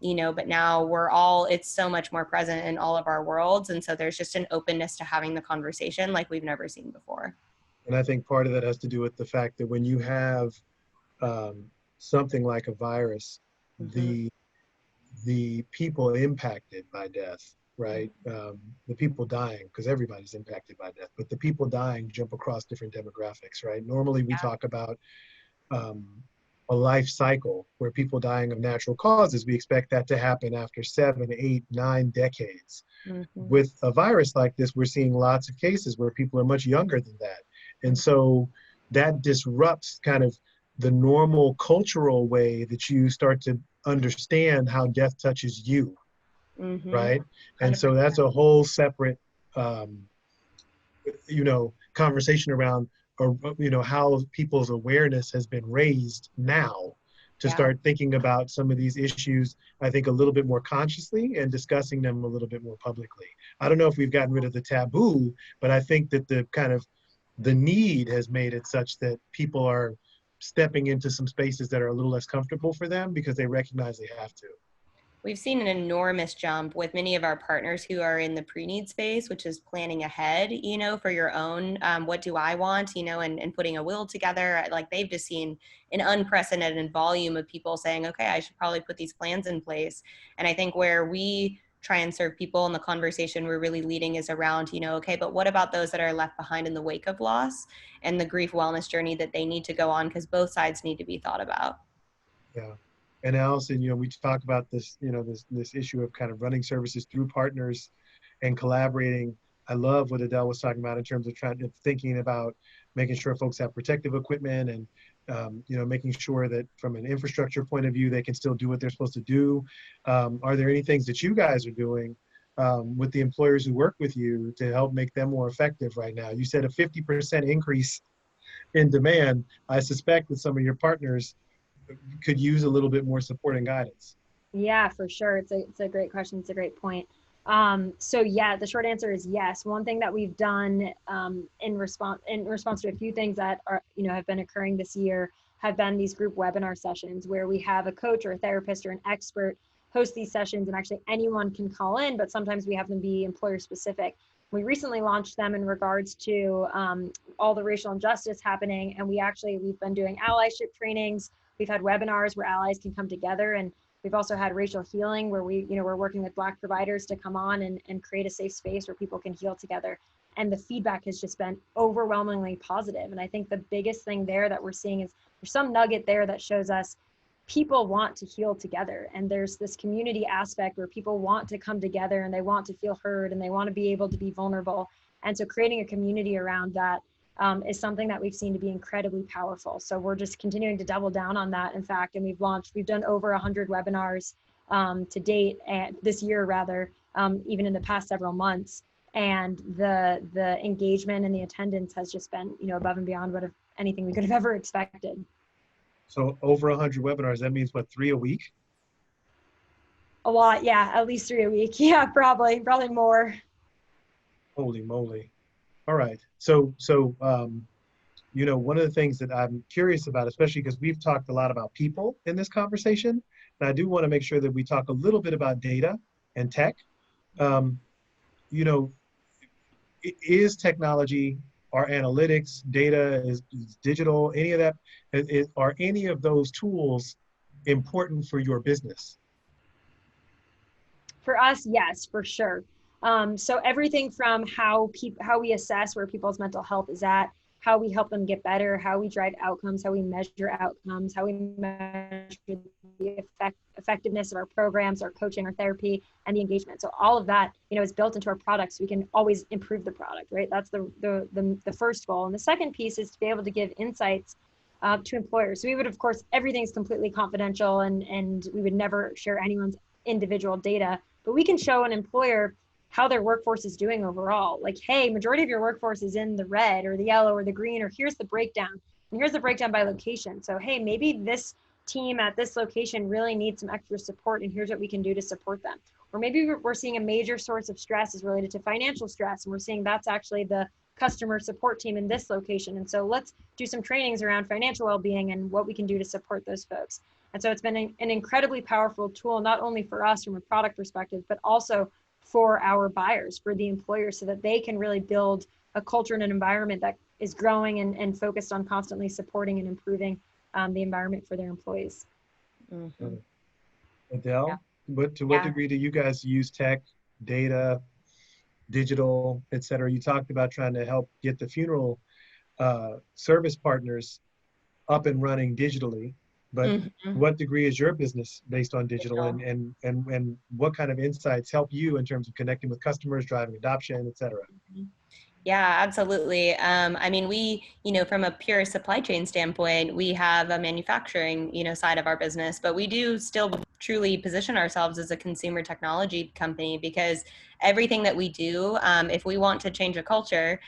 you know, but now it's so much more present in all of our worlds. And so there's just an openness to having the conversation like we've never seen before. And I think part of that has to do with the fact that when you have something like a virus, Mm-hmm. the people impacted by death, right? The people dying, because everybody's impacted by death, but the people dying jump across different demographics, right? Normally we talk about um, a life cycle where people dying of natural causes. We expect that to happen after 7, 8, 9 decades. Mm-hmm. With a virus like this, we're seeing lots of cases where people are much younger than that. And so that disrupts kind of the normal cultural way that you start to understand how death touches you, Mm-hmm. right? And 100%. so that's a whole separate, conversation around, how people's awareness has been raised now to Yeah. start thinking about some of these issues, I think, a little bit more consciously and discussing them a little bit more publicly. I don't know if we've gotten rid of the taboo, but I think that the need has made it such that people are stepping into some spaces that are a little less comfortable for them because they recognize they have to. We've seen an enormous jump with many of our partners who are in the pre-need space, which is planning ahead, you know, for your own, what do I want, you know, and putting a will together. Like they've just seen an unprecedented volume of people saying, okay, I should probably put these plans in place. And I think where we try and serve people in the conversation we're really leading is around, you know, okay, but what about those that are left behind in the wake of loss and the grief wellness journey that they need to go on, because both sides need to be thought about. Yeah. And Alyson, we talk about this, this issue of kind of running services through partners and collaborating. I love what Adelle was talking about in terms of thinking about making sure folks have protective equipment and, making sure that from an infrastructure point of view, they can still do what they're supposed to do. Are there any things that you guys are doing with the employers who work with you to help make them more effective right now? You said a 50% increase in demand. I suspect that some of your partners could use a little bit more support and guidance. Yeah, for sure. It's a great question. It's a great point. So yeah, the short answer is yes. One thing that we've done in response to a few things that are have been occurring this year have been these group webinar sessions where we have a coach or a therapist or an expert host these sessions, and actually anyone can call in, but sometimes we have them be employer specific. We recently launched them in regards to all the racial injustice happening, and we've been doing allyship trainings. We've had webinars where allies can come together, and we've also had racial healing where we're working with Black providers to come on and create a safe space where people can heal together. And the feedback has just been overwhelmingly positive. And I think the biggest thing there that we're seeing is there's some nugget there that shows us people want to heal together. And there's this community aspect where people want to come together and they want to feel heard and they want to be able to be vulnerable. And so creating a community around that is something that we've seen to be incredibly powerful. So we're just continuing to double down on that, in fact, and we've done over 100 webinars to date, and this year rather, even in the past several months. And the engagement and the attendance has just been, above and beyond what anything we could have ever expected. So over 100 webinars, that means what, 3 a week? A lot, yeah, at least 3 a week. Yeah, probably more. Holy moly. All right. So, one of the things that I'm curious about, especially because we've talked a lot about people in this conversation, and I do want to make sure that we talk a little bit about data and tech. Is technology, our analytics, data, is digital, any of that, are any of those tools important for your business? For us, yes, for sure. So everything from how we assess where people's mental health is at, how we help them get better, how we drive outcomes, how we measure outcomes, how we measure the effectiveness of our programs, our coaching, our therapy, and the engagement. So all of that, is built into our products. We can always improve the product, right? That's the first goal. And the second piece is to be able to give insights to employers. So we would, of course, everything's completely confidential, and we would never share anyone's individual data, but we can show an employer how their workforce is doing overall. Like, hey, majority of your workforce is in the red or the yellow or the green, or here's the breakdown. And here's the breakdown by location. So, hey, maybe this team at this location really needs some extra support, and here's what we can do to support them. Or maybe we're seeing a major source of stress is related to financial stress, and we're seeing that's actually the customer support team in this location. And so let's do some trainings around financial well-being and what we can do to support those folks. And so it's been an incredibly powerful tool, not only for us from a product perspective, but also for our buyers, for the employers, so that they can really build a culture and an environment that is growing and focused on constantly supporting and improving the environment for their employees. Mm-hmm. Adele, to what Yeah. degree do you guys use tech, data, digital, et cetera? You talked about trying to help get the funeral service partners up and running digitally, but Mm-hmm. what degree is your business based on digital, and what kind of insights help you in terms of connecting with customers, driving adoption, et cetera? Yeah, absolutely. I mean, we, from a pure supply chain standpoint, we have a manufacturing, side of our business, but we do still truly position ourselves as a consumer technology company, because everything that we do, if we want to change a culture,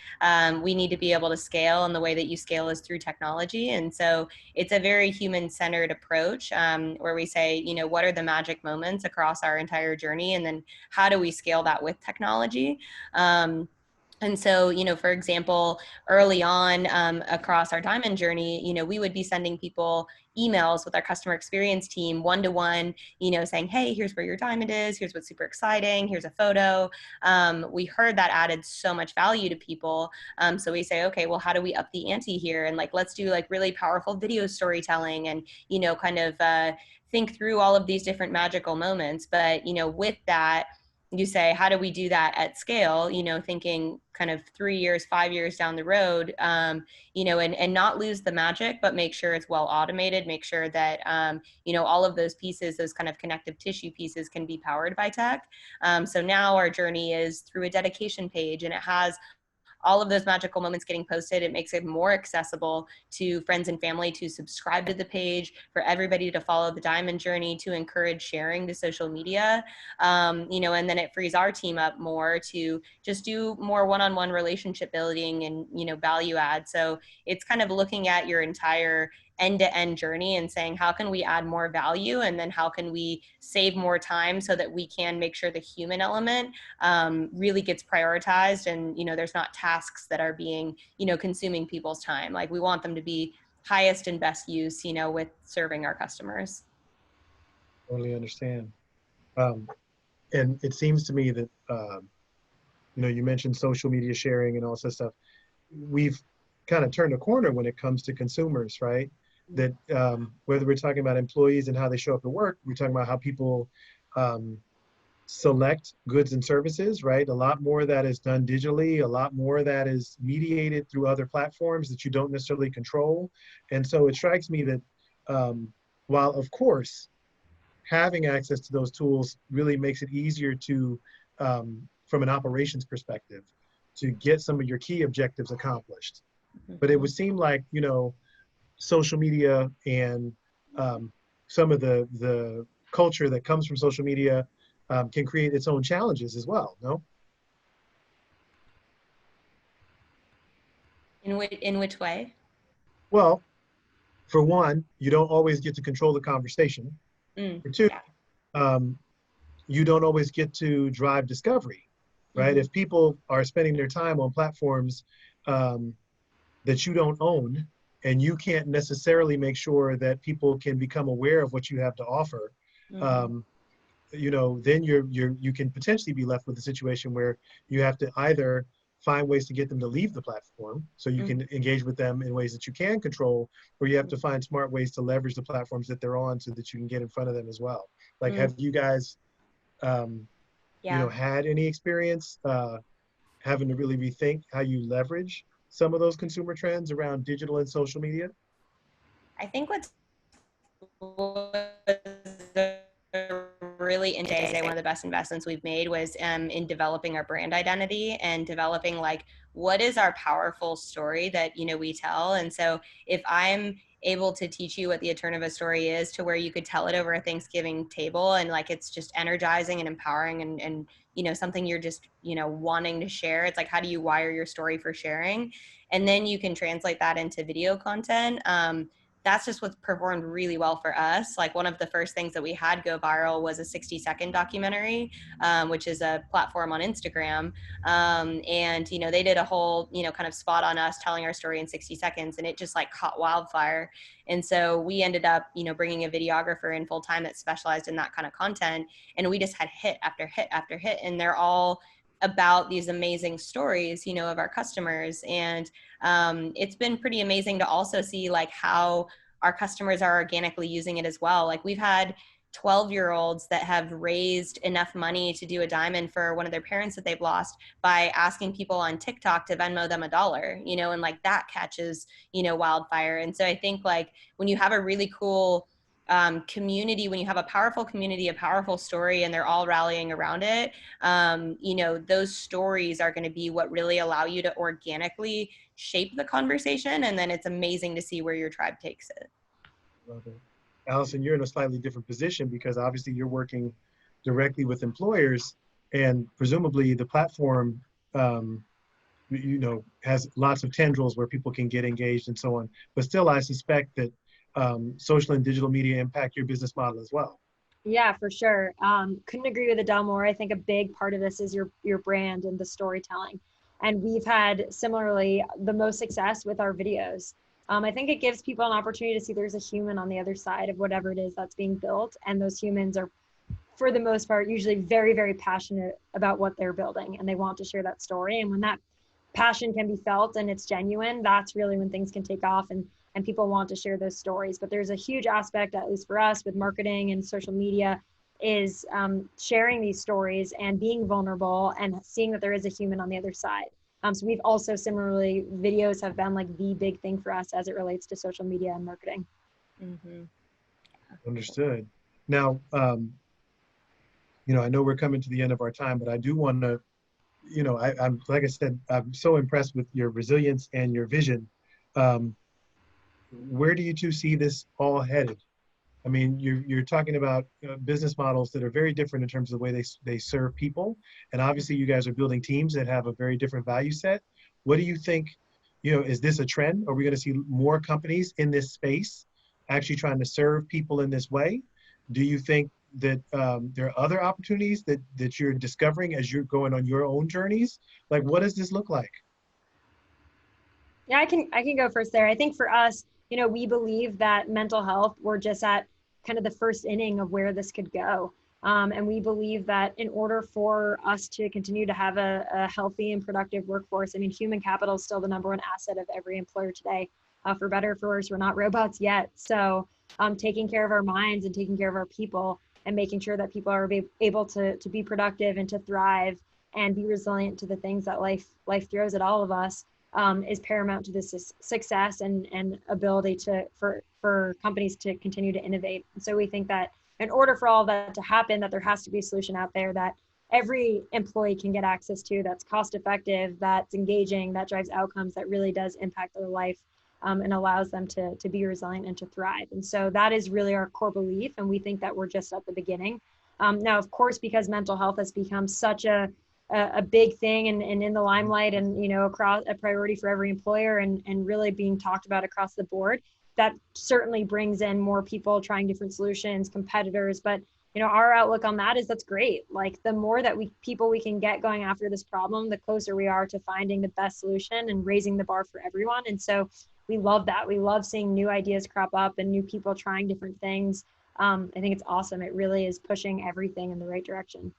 we need to be able to scale, and the way that you scale is through technology. And so it's a very human-centered approach, where we say, what are the magic moments across our entire journey, and then how do we scale that with technology? And so, for example, early on, across our diamond journey, we would be sending people emails with our customer experience team, one-to-one, saying, hey, here's where your diamond is. Here's what's super exciting. Here's a photo. We heard that added so much value to people. So we say, okay, well, how do we up the ante here? And let's do really powerful video storytelling, and, kind of think through all of these different magical moments. But, with that, you say, how do we do that at scale, thinking kind of 3 years, 5 years down the road, and not lose the magic, but make sure it's well automated, make sure that, all of those pieces, those kind of connective tissue pieces, can be powered by tech. So now our journey is through a dedication page, and it has all of those magical moments getting posted. It makes it more accessible to friends and family to subscribe to the page, for everybody to follow the diamond journey, to encourage sharing to social media, and then it frees our team up more to just do more one-on-one relationship building and, value add. So it's kind of looking at your entire end-to-end journey and saying, how can we add more value, and then how can we save more time, so that we can make sure the human element really gets prioritized, and there's not tasks that are being consuming people's time. We want them to be highest and best use with serving our customers. Totally understand. And it seems to me that you mentioned social media sharing and all this stuff. We've kind of turned a corner when it comes to consumers, right? That whether we're talking about employees and how they show up at work, we're talking about how people select goods and services, right? A lot more of that is done digitally, a lot more of that is mediated through other platforms that you don't necessarily control. And so it strikes me that while, of course, having access to those tools really makes it easier to, from an operations perspective, to get some of your key objectives accomplished. But it would seem like, social media and some of the culture that comes from social media can create its own challenges as well, no? In which way? Well, for one, you don't always get to control the conversation. For two, Yeah. You don't always get to drive discovery, right? Mm-hmm. If people are spending their time on platforms that you don't own, and you can't necessarily make sure that people can become aware of what you have to offer, Mm-hmm. Then you can potentially be left with a situation where you have to either find ways to get them to leave the platform so you can engage with them in ways that you can control, or you have to find smart ways to leverage the platforms that they're on so that you can get in front of them as well. Have you guys, Yeah. had any experience having to really rethink how you leverage some of those consumer trends around digital and social media? I think what's really in today's day, one of the best investments we've made was in developing our brand identity, and developing what is our powerful story that we tell. And so if I'm able to teach you what the Eterneva story is, to where you could tell it over a Thanksgiving table, and it's just energizing and empowering, and something you're just wanting to share. It's how do you wire your story for sharing, and then you can translate that into video content. that's just what's performed really well for us. Like one of the first things that we had go viral was a 60-second documentary, which is a platform on Instagram. And, you know, they did a whole, you know, kind of spot on us telling our story in 60 seconds, and it just like caught wildfire. And so we ended up, you know, bringing a videographer in full time that specialized in that kind of content. And we just had hit after hit after hit. And they're all about these amazing stories, you know, of our customers. And it's been pretty amazing to also see like how our customers are organically using it as well. Like we've had 12-year-olds that have raised enough money to do a diamond for one of their parents that they've lost by asking people on TikTok to Venmo them $1, you know, and like that catches, you know, wildfire. And so I think like when you have a really cool community, when you have a powerful community, a powerful story, and they're all rallying around it, you know, those stories are going to be what really allow you to organically shape the conversation. And then it's amazing to see where your tribe takes it. Love it. Alyson, you're in a slightly different position because obviously you're working directly with employers, and presumably the platform, you know, has lots of tendrils where people can get engaged and so on. But still, I suspect that social and digital media impact your business model as well. Yeah, for sure. Couldn't agree with Adelle more. I think a big part of this is your brand and the storytelling. And we've had similarly the most success with our videos. I think it gives people an opportunity to see there's a human on the other side of whatever it is that's being built. And those humans are, for the most part, usually very, very passionate about what they're building, and they want to share that story. And when that passion can be felt and it's genuine, that's really when things can take off and people want to share those stories. But there's a huge aspect, at least for us with marketing and social media, is sharing these stories and being vulnerable and seeing that there is a human on the other side. So we've also similarly, videos have been like the big thing for us as it relates to social media and marketing. Mm-hmm. Understood. Now, you know, I know we're coming to the end of our time, but I do want to, you know, I'm like I said, I'm so impressed with your resilience and your vision. Where do you two see this all headed? I mean, you're talking about business models that are very different in terms of the way they serve people, and obviously you guys are building teams that have a very different value set. What do you think? You know, is this a trend? Are we going to see more companies in this space actually trying to serve people in this way? Do you think that there are other opportunities that you're discovering as you're going on your own journeys? Like, what does this look like? Yeah, I can go first there. I think for us, you know, we believe that mental health, we're just at kind of the first inning of where this could go. And we believe that in order for us to continue to have a healthy and productive workforce, I mean, human capital is still the number one asset of every employer today. For better or for worse, we're not robots yet. So taking care of our minds and taking care of our people and making sure that people are able to be productive and to thrive and be resilient to the things that life throws at all of us is paramount to this success and ability for companies to continue to innovate. And so we think that in order for all of that to happen, that there has to be a solution out there that every employee can get access to, that's cost effective, that's engaging, that drives outcomes, that really does impact their life and allows them to be resilient and to thrive. And so that is really our core belief. And we think that we're just at the beginning. Now, of course, because mental health has become such a big thing and in the limelight and, you know, across a priority for every employer and really being talked about across the board, that certainly brings in more people trying different solutions, competitors. But, you know, our outlook on that is that's great. Like the more that people we can get going after this problem, the closer we are to finding the best solution and raising the bar for everyone. And so we love that. We love seeing new ideas crop up and new people trying different things. I think it's awesome. It really is pushing everything in the right direction.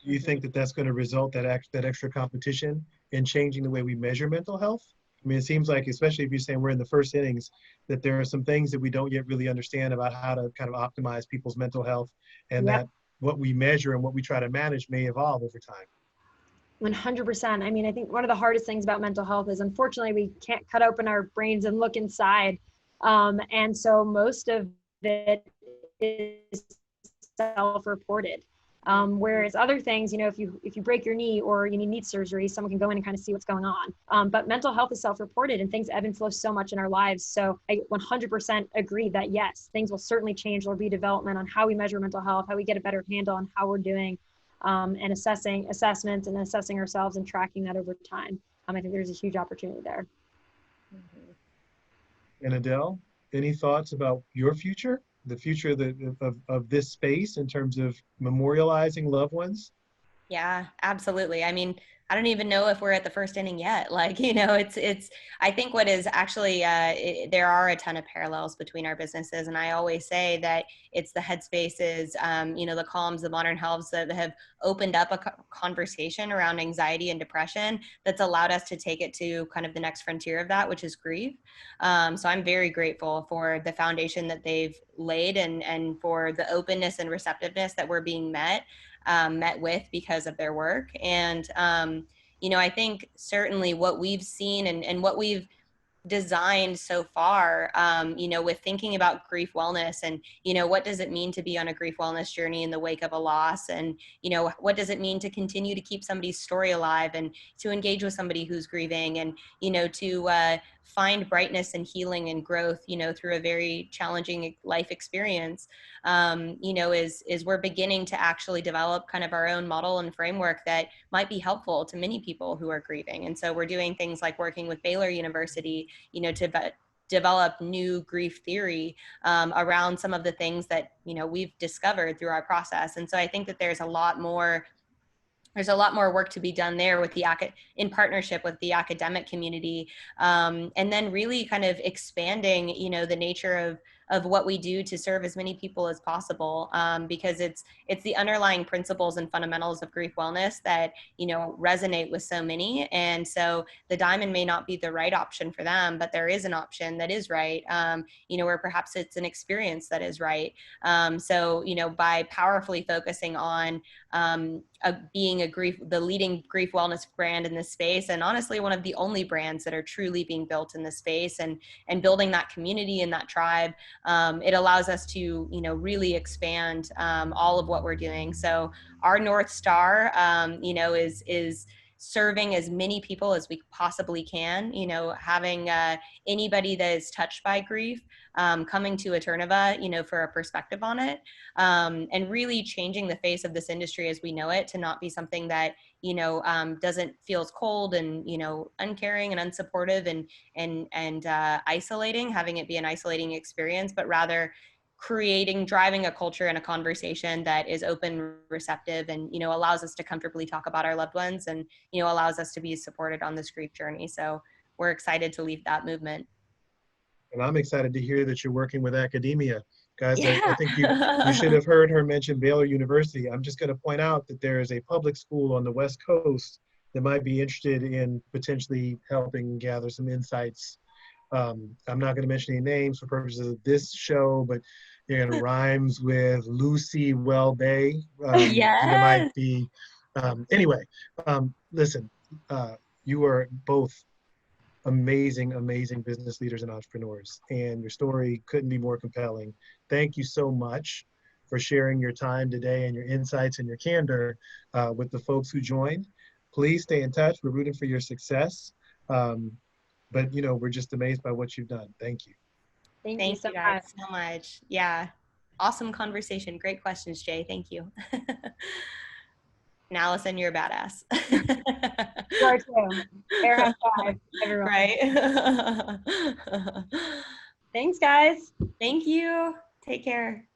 Do you think that that's going to result that extra competition in changing the way we measure mental health? I mean, it seems like, especially if you're saying we're in the first innings, that there are some things that we don't yet really understand about how to kind of optimize people's mental health, and Yep. that what we measure and what we try to manage may evolve over time. 100%. I mean, I think one of the hardest things about mental health is unfortunately we can't cut open our brains and look inside. And so most of it is self-reported. Whereas other things, you know, if you break your knee or you need knee surgery, someone can go in and kind of see what's going on. But mental health is self-reported and things ebb and flow so much in our lives. So I 100% agree that yes, things will certainly change. There'll be development on how we measure mental health, how we get a better handle on how we're doing, and assessments and assessing ourselves and tracking that over time. I think there's a huge opportunity there. And Adelle, any thoughts about your future, the future of this space in terms of memorializing loved ones? Yeah, absolutely. I mean, I don't even know if we're at the first inning yet. Like, I think what is actually, there are a ton of parallels between our businesses. And I always say that it's the headspaces, the Calms, the Modern Healths that have opened up a conversation around anxiety and depression that's allowed us to take it to kind of the next frontier of that, which is grief. So I'm very grateful for the foundation that they've laid and for the openness and receptiveness that we're being met with because of their work. And, I think certainly what we've seen and what we've designed so far, with thinking about grief wellness and, what does it mean to be on a grief wellness journey in the wake of a loss? And, what does it mean to continue to keep somebody's story alive and to engage with somebody who's grieving and, to find brightness and healing and growth, through a very challenging life experience, is we're beginning to actually develop kind of our own model and framework that might be helpful to many people who are grieving. And so we're doing things like working with Baylor University, to develop new grief theory around some of the things that, we've discovered through our process. And so I think that there's a lot more work to be done there with in partnership with the academic community, and then really kind of expanding, the nature of what we do to serve as many people as possible, because it's the underlying principles and fundamentals of grief wellness that resonate with so many. And so the diamond may not be the right option for them, but there is an option that is right, where perhaps it's an experience that is right. So by powerfully focusing on being the leading grief wellness brand in this space, and honestly one of the only brands that are truly being built in this space, and building that community and that tribe, it allows us to really expand all of what we're doing. So our North Star, is serving as many people as we possibly can, having anybody that is touched by grief coming to Eterneva, for a perspective on it, and really changing the face of this industry as we know it to not be something that, doesn't feels cold and, uncaring and unsupportive and isolating, having it be an isolating experience, but rather driving a culture and a conversation that is open, receptive, and, allows us to comfortably talk about our loved ones and, allows us to be supported on this grief journey. So we're excited to lead that movement. And I'm excited to hear that you're working with academia. Guys, Yeah. I think you should have heard her mention Baylor University. I'm just going to point out that there is a public school on the West Coast that might be interested in potentially helping gather some insights. I'm not going to mention any names for purposes of this show, but it rhymes with Lucy Welbay. There might Yes. be, anyway, listen, you are both amazing, amazing business leaders and entrepreneurs, and your story couldn't be more compelling. Thank you so much for sharing your time today and your insights and your candor with the folks who joined. Please stay in touch. We're rooting for your success. But we're just amazed by what you've done. Thank you. Thank you so guys much. so much. Yeah. Awesome conversation. Great questions, Jay. Thank you. And Alyson, you're a badass. You are too. Air high five, everyone. Right. Thanks, guys. Thank you. Take care.